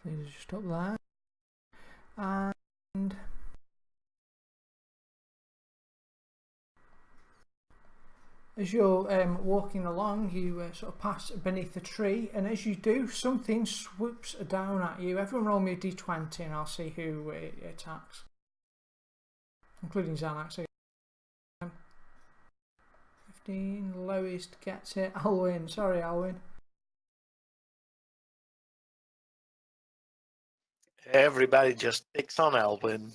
Salida's just up there. And as you're walking along, you sort of pass beneath a tree, and as you do, something swoops down at you. Everyone roll me a d20 and I'll see who it attacks. Including Xanax. 15, lowest gets it. Alwyn, sorry Alwyn. Everybody just picks on Alvin.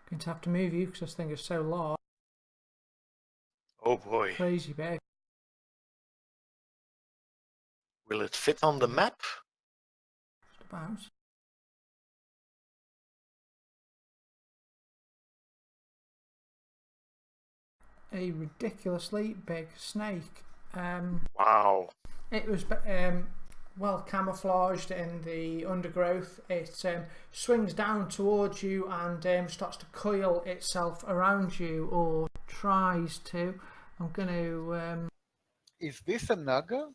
Going to have to move you because this thing is so large. Oh boy. Crazy big. Will it fit on the map? Just about. A ridiculously big snake. Wow. It was well camouflaged in the undergrowth. It swings down towards you and starts to coil itself around you, or tries to. I'm going to... Is this a naga?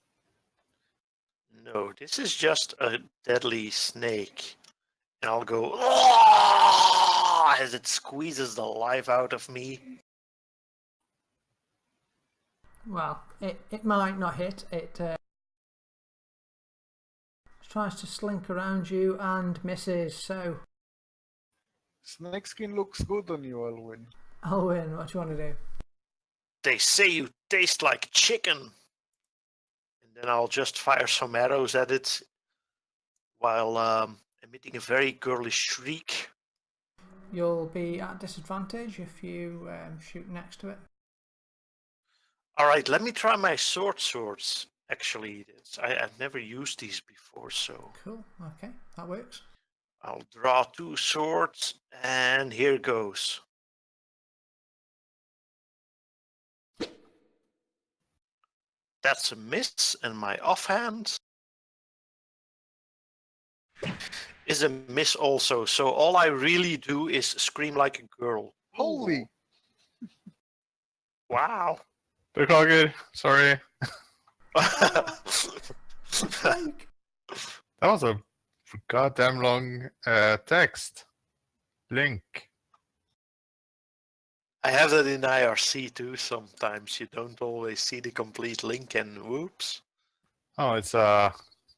No, this is just a deadly snake. And I'll go "Ah!" as it squeezes the life out of me. Well, it might not hit. It tries to slink around you and misses. So, Snakeskin looks good on you, Alwyn. Alwyn, what do you want to do? They say you taste like chicken. And then I'll just fire some arrows at it while emitting a very girlish shriek. You'll be at disadvantage if you shoot next to it. All right, let me try my swords. Actually, I've never used these before, so Cool. Okay, that works. I'll draw 2 swords, and here goes. That's a miss, and my offhand is a miss also. So all I really do is scream like a girl. Holy! Wow. Beklager. Sorry. Snake. That was a goddamn long text. Link. I have that in IRC too sometimes. You don't always see the complete link and whoops. Oh, it's a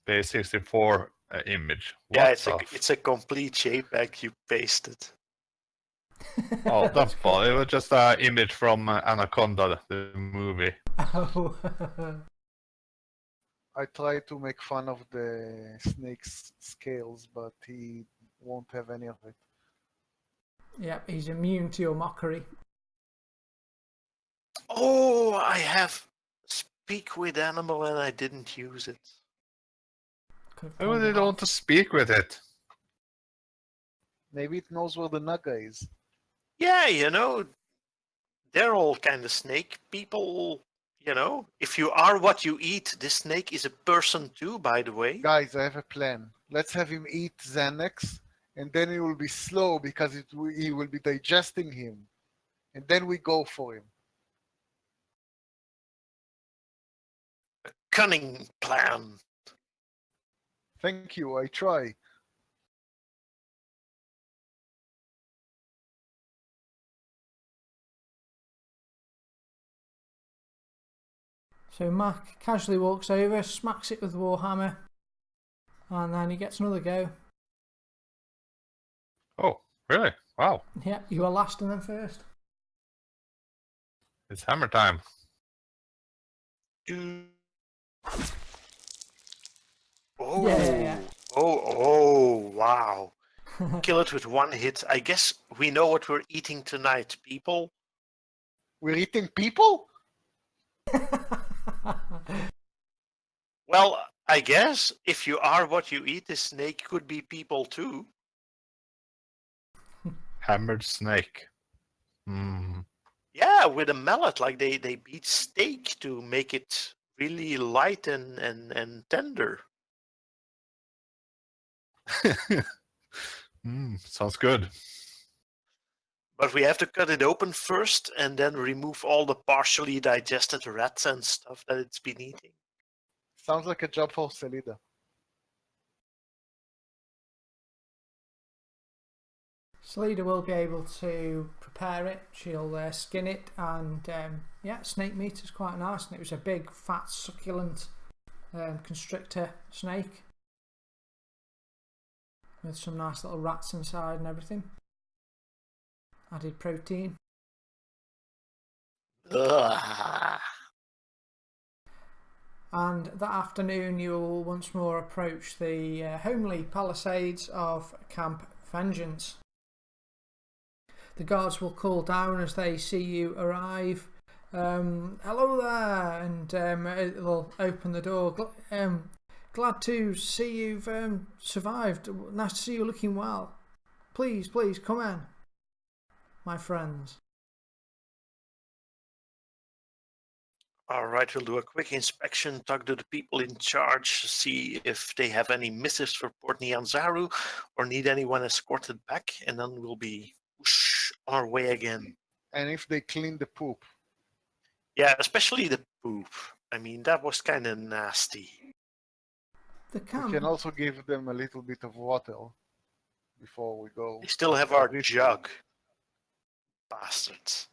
base 64 image. Yeah, What it's a complete JPEG you pasted. Oh, that's fun. It was just an image from Anaconda, the movie. Oh. I try to make fun of the snake's scales, but he won't have any of it. Yep, he's immune to your mockery. Oh, I have speak with animal and I didn't use it. Why would they don't want to speak with it? Maybe it knows where the naga is. Yeah, you know, they're all kind of snake people. You know, if you are what you eat, this snake is a person too, by the way. Guys, I have a plan. Let's have him eat Xanax, and then he will be slow because he will be digesting him. and then we go for him. Cunning plan. Thank you, I try. So Mac casually walks over, smacks it with the warhammer, and then he gets another go. Oh, really? Wow. Yeah, you are last and then first. It's hammer time. Oh, Yeah. oh, wow. Kill it with one hit. I guess we know what we're eating tonight, people. We're eating people? Well, I guess if you are what you eat, the snake could be people too. Hammered snake. Hmm. Yeah, with a mallet, like they beat steak to make it really light and tender. Sounds good. But we have to cut it open first and then remove all the partially digested rats and stuff that it's been eating. Sounds like a job for Selida. Salida will be able to prepare it. She'll skin it, and yeah, snake meat is quite nice. And it was a big, fat, succulent constrictor snake with some nice little rats inside and everything. Added protein. Ugh. And that afternoon, you will once more approach the homely palisades of Camp Vengeance. The guards will call down as they see you arrive. Hello there, and they'll open the door. Glad to see you've survived. Nice to see you looking well. Please, come in, my friends. All right, we'll do a quick inspection, talk to the people in charge, see if they have any missives for Port Nyanzaru or need anyone escorted back, and then we'll be whoosh, on our way again. And if they clean the poop. Yeah, especially the poop. I mean, that was kind of nasty. The We camp. can also give them a little bit of water before we go. We still have our jug. Bastards.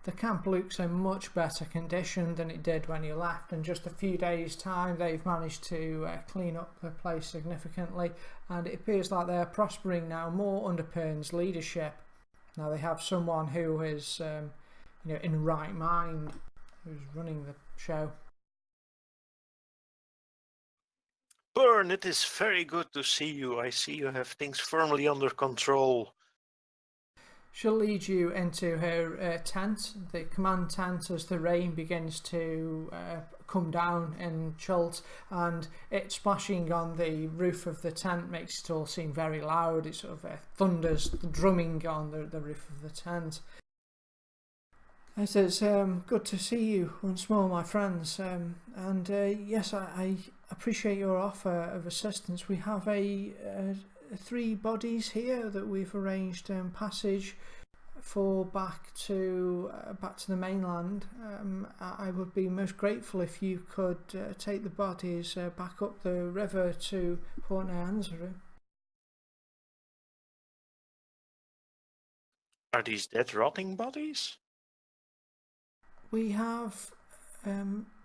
The camp looks in much better condition than it did when you left. In just a few days' time, they've managed to clean up the place significantly, and it appears like they're prospering now more under Pern's leadership. Now they have someone who is, in right mind, who's running the show. Pern, it is very good to see you. I see you have things firmly under control. She'll lead you into her tent, the command tent, as the rain begins to come down in Chult, and it splashing on the roof of the tent makes it all seem very loud. It sort of thunders, the drumming on the roof of the tent. It is good to see you once more, my friends, and yes, I appreciate your offer of assistance. We have 3 bodies here that we've arranged passage for back to the mainland. I would be most grateful if you could take the bodies back up the river to Port Nyanzaru. Are these dead, rotting bodies? We have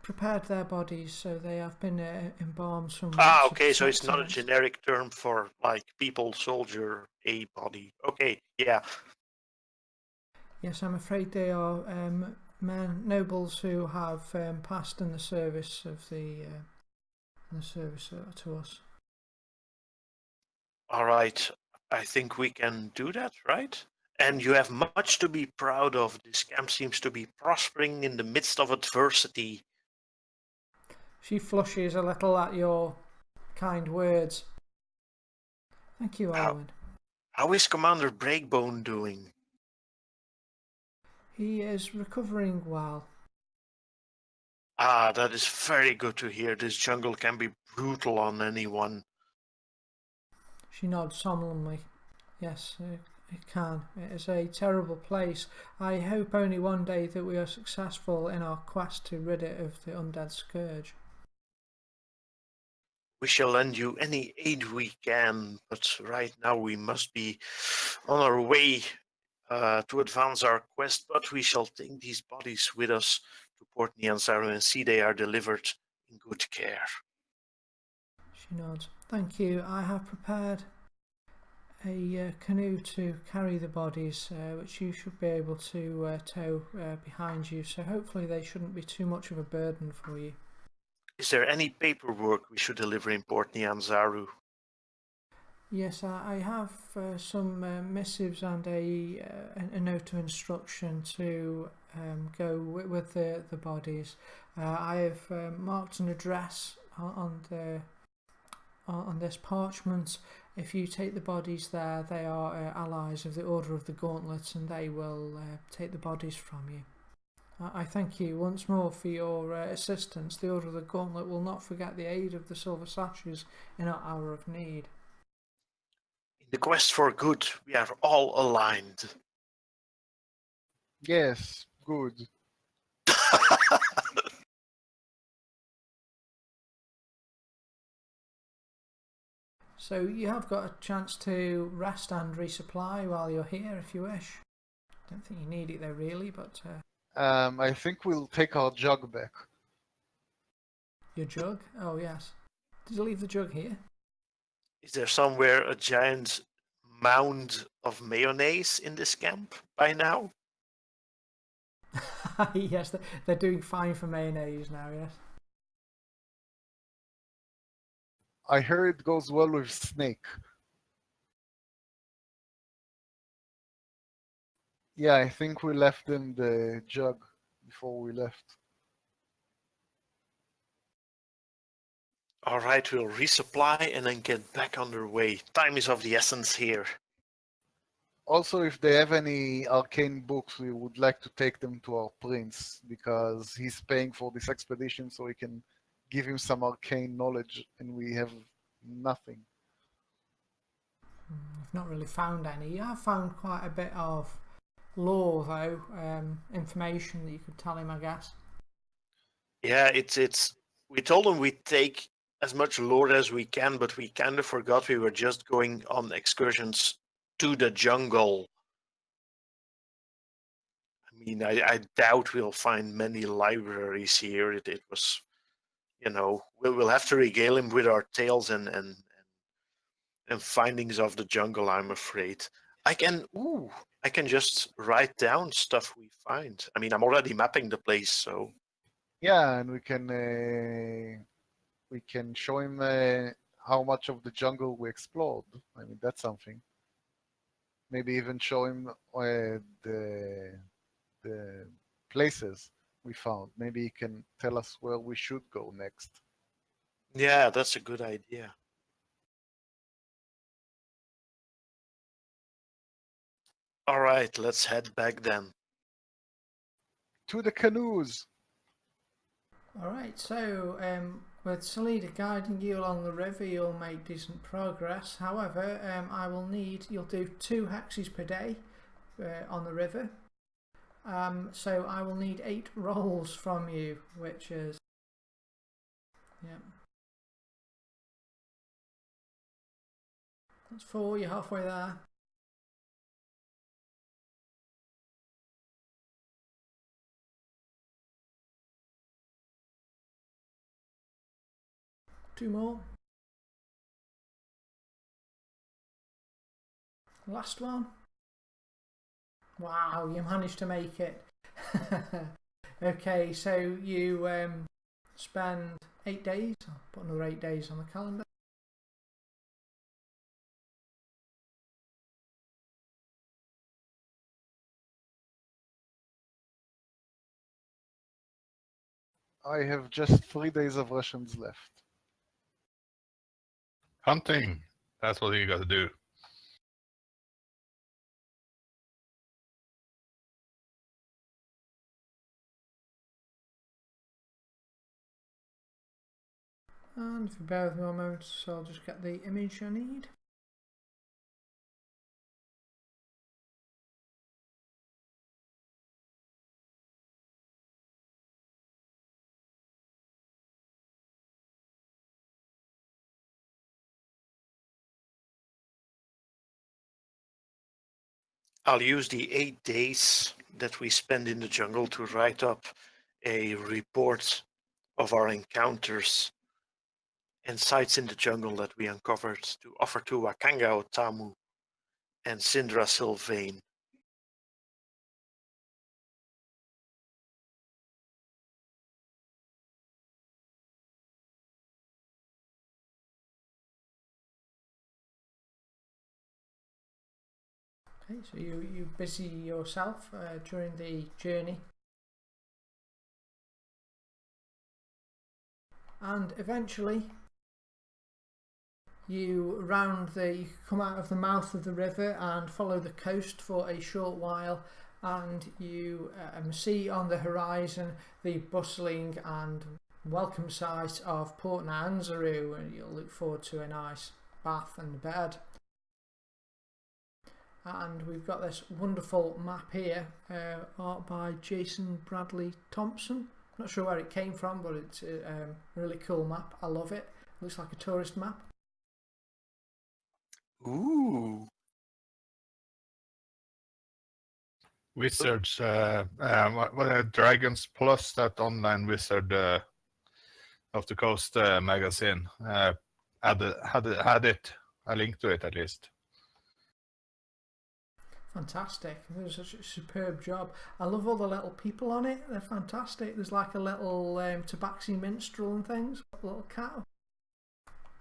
prepared their bodies, so they have been embalmed some. Ah, okay, so it's not a generic term for like people, soldier, a body. Okay, yeah. Yes, I'm afraid they are men, nobles who have passed in the service of to us. All right, I think we can do that, right? And you have much to be proud of. This camp seems to be prospering in the midst of adversity. She flushes a little at your kind words. Thank you, Owen. How is Commander Breakbone doing? He is recovering well. Ah, that is very good to hear. This jungle can be brutal on anyone. She nods solemnly. Yes, It can. It is a terrible place. I hope only one day that we are successful in our quest to rid it of the undead scourge. We shall lend you any aid we can, but right now we must be on our way to advance our quest, but we shall take these bodies with us to Port Nyanzaru and see they are delivered in good care. She nods. Thank you. I have prepared a canoe to carry the bodies, which you should be able to tow behind you, so hopefully they shouldn't be too much of a burden for you. Is there any paperwork we should deliver in Port Nyanzaru? Yes, I have some missives and a note of instruction to go with the bodies. I have marked an address on this parchment. If you take the bodies there, they are allies of the Order of the Gauntlet, and they will take the bodies from you. I thank you once more for your assistance. The Order of the Gauntlet will not forget the aid of the Silver Sashes in our hour of need. In the quest for good, we are all aligned. Yes, good. So you have got a chance to rest and resupply while you're here if you wish. Don't think you need it though really, but I think we'll take our jug back. your jug? Oh yes. Did you leave the jug here? Is there somewhere a giant mound of mayonnaise in this camp by now? Yes, they're doing fine for mayonnaise now, yes. I heard it goes well with snake. Yeah, I think we left them the jug before we left. All right, we'll resupply and then get back underway. Time is of the essence here. Also, if they have any arcane books, we would like to take them to our prince, because he's paying for this expedition, so we can give him some arcane knowledge, and we have nothing. I've not really found any. You have found quite a bit of lore though, information that you could tell him, I guess. Yeah, it's. We told them we'd take as much lore as we can, but we kind of forgot we were just going on excursions to the jungle. I mean, I doubt we'll find many libraries here. It was, we'll have to regale him with our tales and findings of the jungle, I'm afraid. I can just write down stuff we find. I mean, I'm already mapping the place, so. Yeah, and we can show him how much of the jungle we explored. I mean, that's something. Maybe even show him the places we found. Maybe he can tell us where we should go next. Yeah, that's a good idea. All right, let's head back then. To the canoes! Alright, so with Salida guiding you along the river, you'll make decent progress. However, you'll do 2 hexes per day on the river. So I will need 8 rolls from you, which is, yeah. That's 4, you're halfway there. Two more. Last one. Wow, you managed to make it. Okay, so you spend 8 days. I'll put another 8 days on the calendar. I have just 3 days of rations left. Hunting. That's what you got to do. And if you bear with me a moment, so I'll just get the image I need. I'll use the 8 days that we spend in the jungle to write up a report of our encounters and sites in the jungle that we uncovered to offer to Wakanga Otamu and Sindra Sylvain. Okay, so you busy yourself during the journey, and eventually you come out of the mouth of the river and follow the coast for a short while, and you see on the horizon the bustling and welcome sight of Port Nyanzaru, and you'll look forward to a nice bath and bed. And we've got this wonderful map here, art by Jason Bradley Thompson. Not sure where it came from, but it's a really cool map. I love it. Looks like a tourist map. Ooh. Wizards, Dragons Plus, that online wizard of the Coast magazine, had it, a link to it at least. Fantastic. It was such a superb job. I love all the little people on it. They're fantastic. There's like a little tabaxi minstrel and things. A little cat.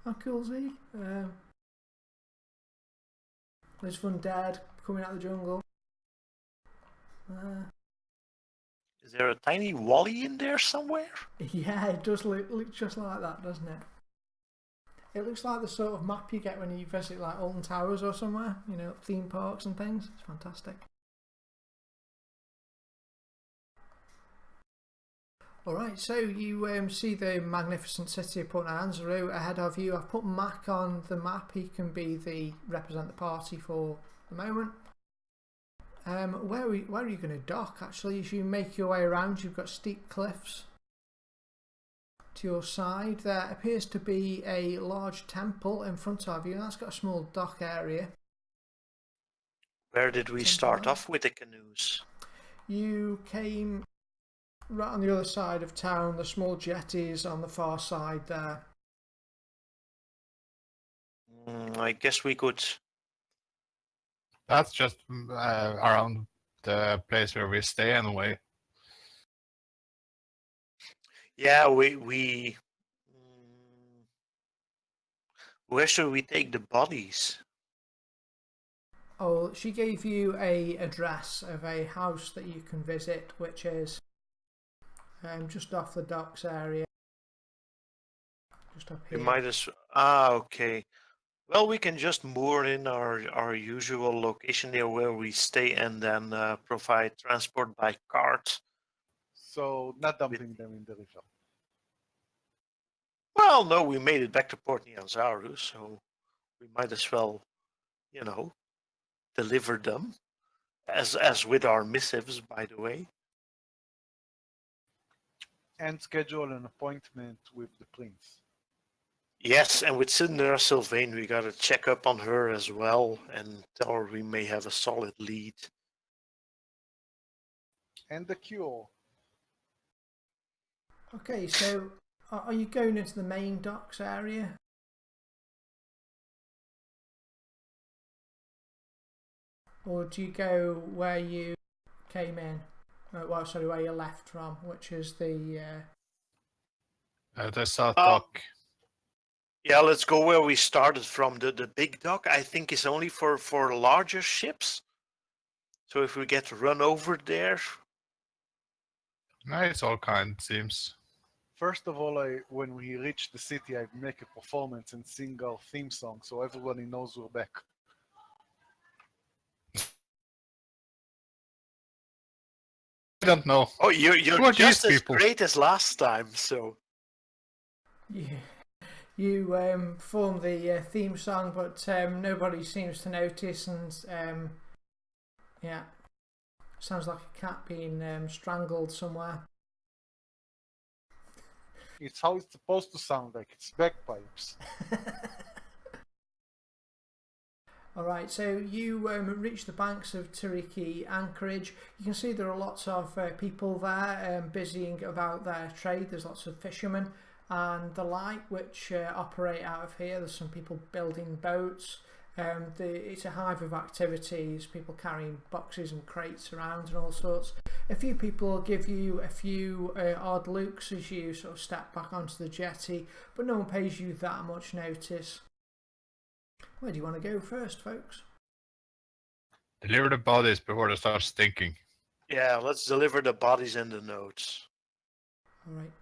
How cool is he? There's Dad coming out of the jungle. Is there a tiny Wally in there somewhere? Yeah, it does look just like that, doesn't it? It looks like the sort of map you get when you visit like Alton Towers or somewhere, you know, theme parks and things. It's fantastic. Alright, so you see the magnificent city of Port Nyanzaru ahead of you. I've put Mac on the map. He can represent the party for the moment. Where are you going to dock? Actually, as you make your way around, you've got steep cliffs to your side. There appears to be a large temple in front of you, and that's got a small dock area. Where did we start off with the canoes? You came right on the other side of town. The small jetties on the far side there. I guess we could. That's just around the place where we stay anyway. Yeah, we. Where should we take the bodies? Oh, she gave you a address of a house that you can visit, which is just off the docks area. Just up here. We might as. Okay. Well, we can just moor in our usual location there where we stay, and then provide transport by cart. So not dumping them in the river. Well, no, we made it back to Port Nyanzaru, so we might as well, deliver them, as with our missives, by the way. And schedule an appointment with the prince. Yes, and with Sindra Sylvain, we got to check up on her as well and tell her we may have a solid lead. And the cure. Okay, so are you going into the main docks area? Or do you go where you came in? Where you left from, which is the South dock. Yeah, let's go where we started from. The big dock, I think, is only for larger ships. So if we get run over there... No, it's all kind, seems. First of all, when we reach the city, I make a performance and sing our theme song so everybody knows we're back. I don't know. Oh, you're Who are just these as people? great as last time, so... Yeah. You perform the theme song, but nobody seems to notice, and yeah, sounds like a cat being strangled somewhere. It's how it's supposed to sound like. It's bagpipes. All right, so you reach the banks of Tiriki Anchorage. You can see there are lots of people there busying about their trade. There's lots of fishermen and the like which operate out of here. There's some people building boats. It's a hive of activities, people carrying boxes and crates around and all sorts. A few people will give you a few odd looks as you sort of step back onto the jetty, but no one pays you that much notice. Where do you want to go first, folks? Deliver the bodies before they start stinking. Yeah, let's deliver the bodies and the notes. All right.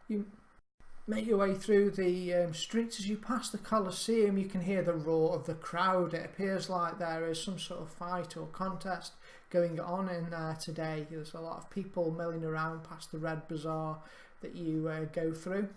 You make your way through the streets. As you pass the Colosseum, you can hear the roar of the crowd. It appears like there is some sort of fight or contest going on in there today. There's a lot of people milling around past the Red Bazaar that you go through.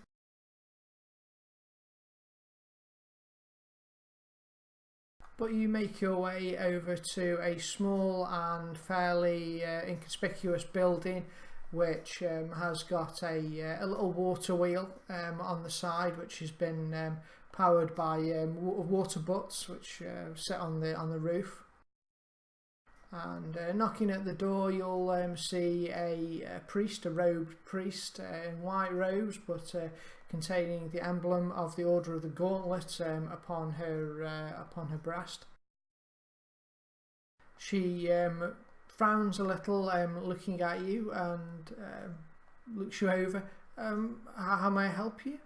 But you make your way over to a small and fairly inconspicuous building which has got a little water wheel on the side, which has been powered by water butts which sit on the roof. And knocking at the door, you'll see a priest, a robed priest in white robes, but containing the emblem of the Order of the Gauntlet upon her breast. She frowns a little, looking at you, and looks you over. How may I help you?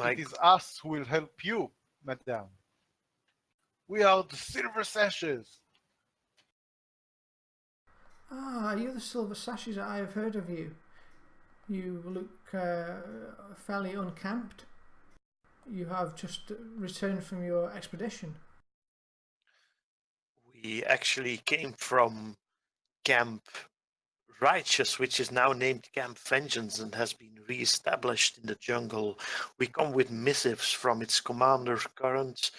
It is us who will help you, madame. We are the Silver Sashes. Ah, you're the Silver Sashes. I have heard of you. You look fairly unkempt. You have just returned from your expedition. We actually came from Camp Righteous, which is now named Camp Vengeance and has been re-established in the jungle. We come with missives from its commander, Current,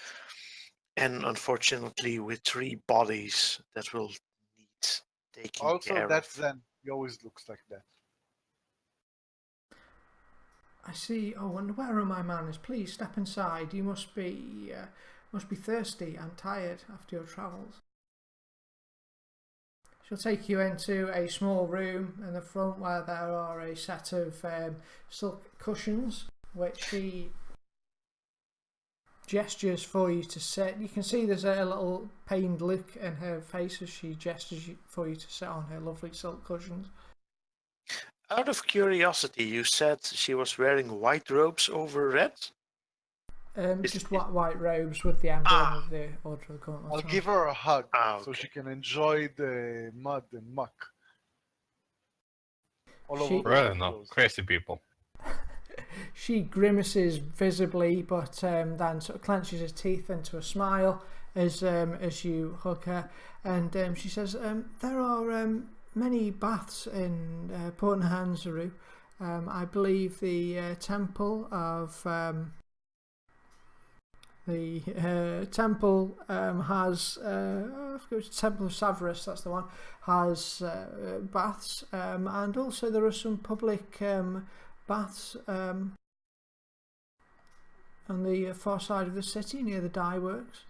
and unfortunately with 3 bodies that will need taking Also, care that's of. Zen. He always looks like that. I see. Oh, and where are my manners? Please step inside. You must be thirsty and tired after your travels. She'll take you into a small room in the front where there are a set of silk cushions, which she gestures for you to sit. You can see there's a little pained look in her face as she gestures for you to sit on her lovely silk cushions. Out of curiosity, you said she was wearing white robes over red? Just white robes with the emblem of the Order of the Gauntlet. I'll give her a hug so Okay. she can enjoy the mud and muck. All over I her don't know. clothes. Crazy people. She grimaces visibly, but then sort of clenches her teeth into a smile as you hug her, and she says, "There are many baths in Port Nhanzaru. I believe the temple of temple has Temple of Savarus, that's the one, has baths, and also there are some public baths on the far side of the city near the dye works."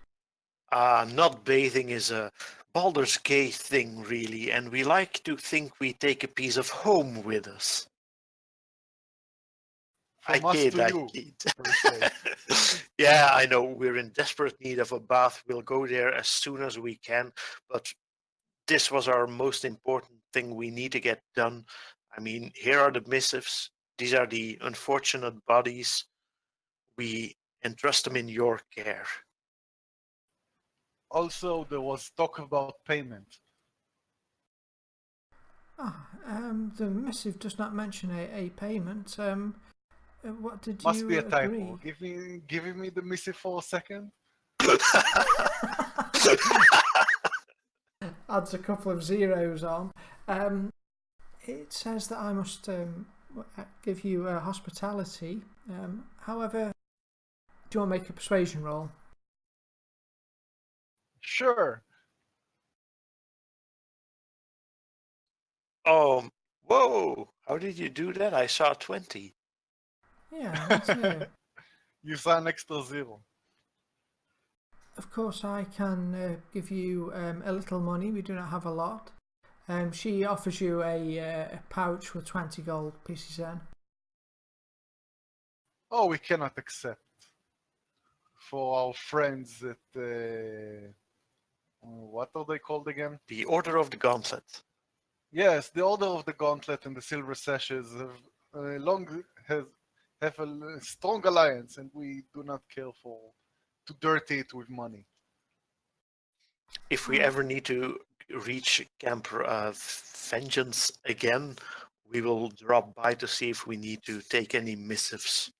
Not bathing is a Baldur's Gate thing, really, and we like to think we take a piece of home with us. From us to you, kid. per se. Yeah, I know, we're in desperate need of a bath. We'll go there as soon as we can, but this was our most important thing we need to get done. I mean, here are the missives. These are the unfortunate bodies. We entrust them in your care. Also, there was talk about payment. The missive does not mention a payment. What did Must you be a agree? typo. Give me the missive for a second. Adds a couple of zeros on. It says that I must give you hospitality. However, do you want to make a persuasion roll? Sure. Oh, whoa! How did you do that? I saw 20. Yeah, that's it. You saw an extra 0. Of course, I can give you a little money. We do not have a lot. She offers you a pouch with 20 gold pieces in. Oh, we cannot accept. For our friends at what are they called again? The Order of the Gauntlet. Yes, the Order of the Gauntlet and the Silver Sashes have a strong alliance, and we do not care to dirty it with money. If we ever need to reach Camp Vengeance again, we will drop by to see if we need to take any missives.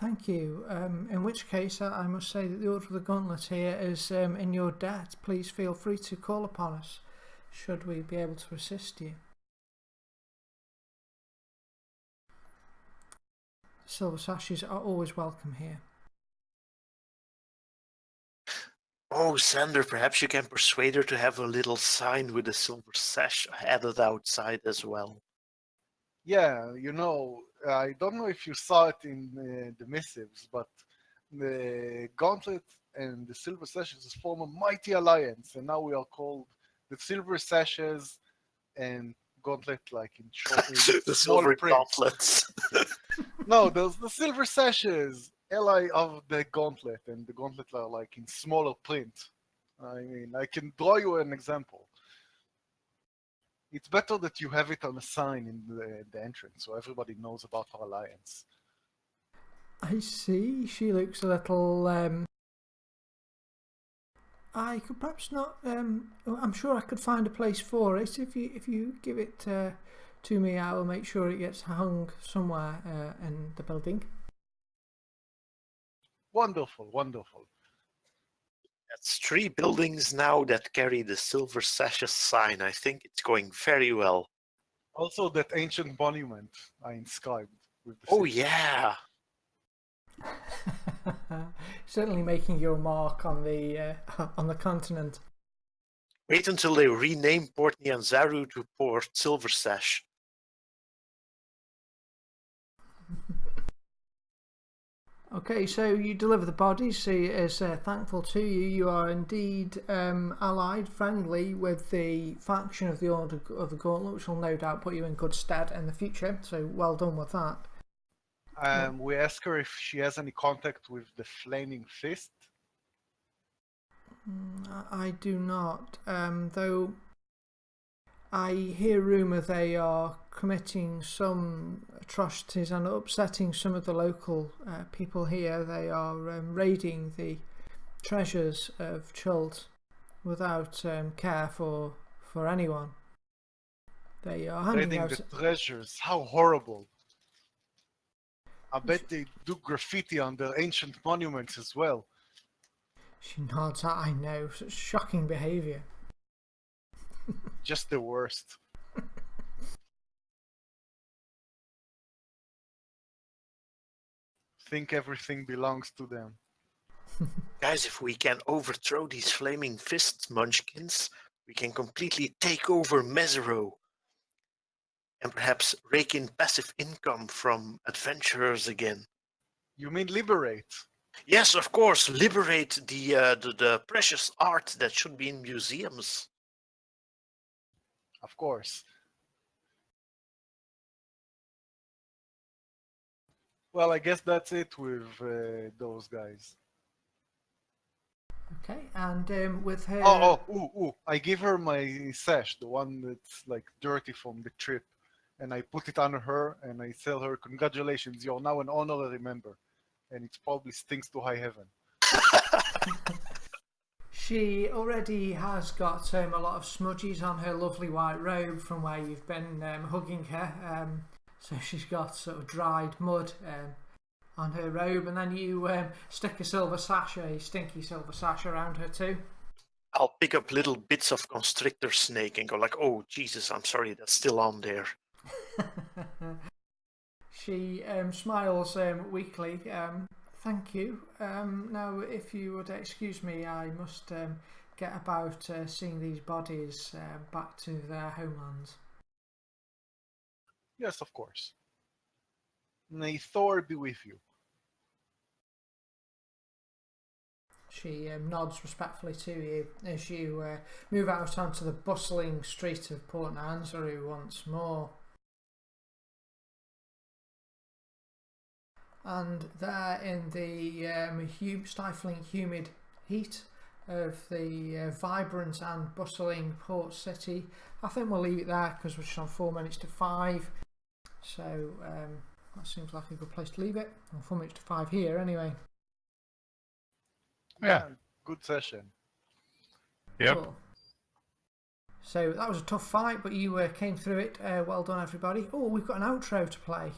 Thank you. In which case, I must say that the Order of the Gauntlet here is in your debt. Please feel free to call upon us, should we be able to assist you. Silver Sashes are always welcome here. Oh, Sander, perhaps you can persuade her to have a little sign with a silver sash added outside as well. Yeah, I don't know if you saw it in the missives, but the Gauntlet and the Silver Sashes form a mighty alliance, and now we are called the Silver Sashes and Gauntlet, like in short, in The small silver print. gauntlets. No, there's the Silver Sashes, ally of the Gauntlet, and the Gauntlet are like in smaller print. I mean, I can draw you an example. It's better that you have it on a sign in the entrance, so everybody knows about our alliance. I see. She looks a little. I could perhaps not. I'm sure I could find a place for it. If you give it to me, I will make sure it gets hung somewhere in the building. Wonderful, wonderful. That's 3 buildings now that carry the silver sashes sign. I think it's going very well. Also, that ancient monument I inscribed with the Oh, city. yeah. Certainly making your mark on the continent. Wait until they rename Port Nyanzaru to Port Silver Sash. Okay, so you deliver the bodies. She is thankful to you. You are indeed allied, friendly with the faction of the Order of the Gauntlet, which will no doubt put you in good stead in the future. So well done with that. We ask her if she has any contact with the Flaming Fist. I do not, though I hear rumour they are committing some atrocities and upsetting some of the local people here. They are raiding the treasures of Chult without care for anyone. They are handing Raiding out the treasures. How horrible. I bet they do graffiti on their ancient monuments as well. She nods. I know, such shocking behaviour. Just the worst. Think everything belongs to them. Guys, if we can overthrow these flaming fist munchkins, we can completely take over Mesero. And perhaps rake in passive income from adventurers again. You mean liberate? Yes, of course, liberate the precious art that should be in museums. Of course. Well, I guess that's it with those guys. Okay, and with her. Ooh! I give her my sash, the one that's like dirty from the trip, and I put it on her, and I tell her, "Congratulations, you're now an honorary member," and it probably stinks to high heaven. She already has got a lot of smudges on her lovely white robe from where you've been hugging her. So she's got sort of dried mud on her robe, and then you stick a stinky silver sash around her too. I'll pick up little bits of constrictor snake and go like, "Oh Jesus, I'm sorry, that's still on there." She smiles weakly. Thank you. Now, if you would excuse me, I must get about seeing these bodies back to their homelands. Yes, of course. May Thor be with you. She nods respectfully to you as you move out onto the bustling street of Port Nansaroo once more. And there in the stifling, humid heat of the vibrant and bustling port city, I think we'll leave it there because we're just on 4 minutes to 5. So that seems like a good place to leave it. Well, 4 minutes to 5 here anyway. Yeah. Good session. Yep. Cool. So that was a tough fight, but you came through it. Well done, everybody. Oh, we've got an outro to play.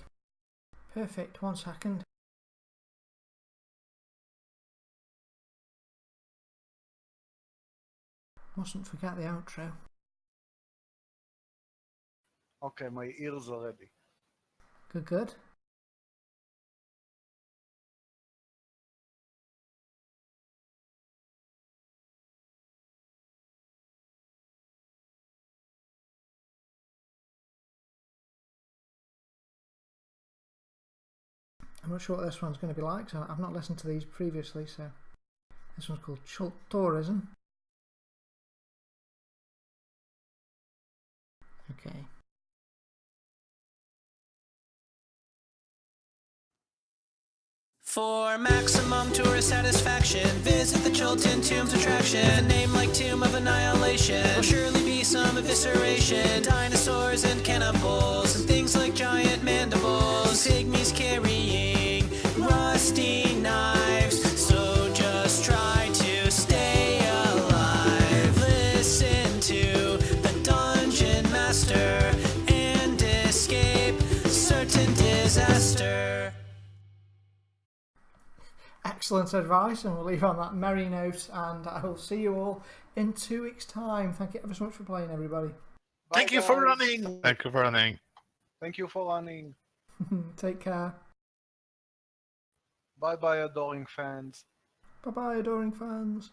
Perfect. 1 second. Mustn't forget the outro. Okay, my ears are ready. Good, good. I'm not sure what this one's going to be like, so I've not listened to these previously, so this one's called Chult Tourism. Okay. For maximum tourist satisfaction, visit the Chilton Tombs attraction. With a name like Tomb of Annihilation, there'll surely be some evisceration. Dinosaurs and cannibals, and things like giant mandibles. Pygmies carrying rusty knives, so just try to stay alive. Listen to the Dungeon Master and escape certain disaster. Excellent advice, and we'll leave on that merry note, and I will see you all in 2 weeks' time. Thank you ever so much for playing, everybody. Bye, Thank you for guys. running. Thank you for running. Thank you for running. Take care. Bye bye, adoring fans. Bye-bye, adoring fans.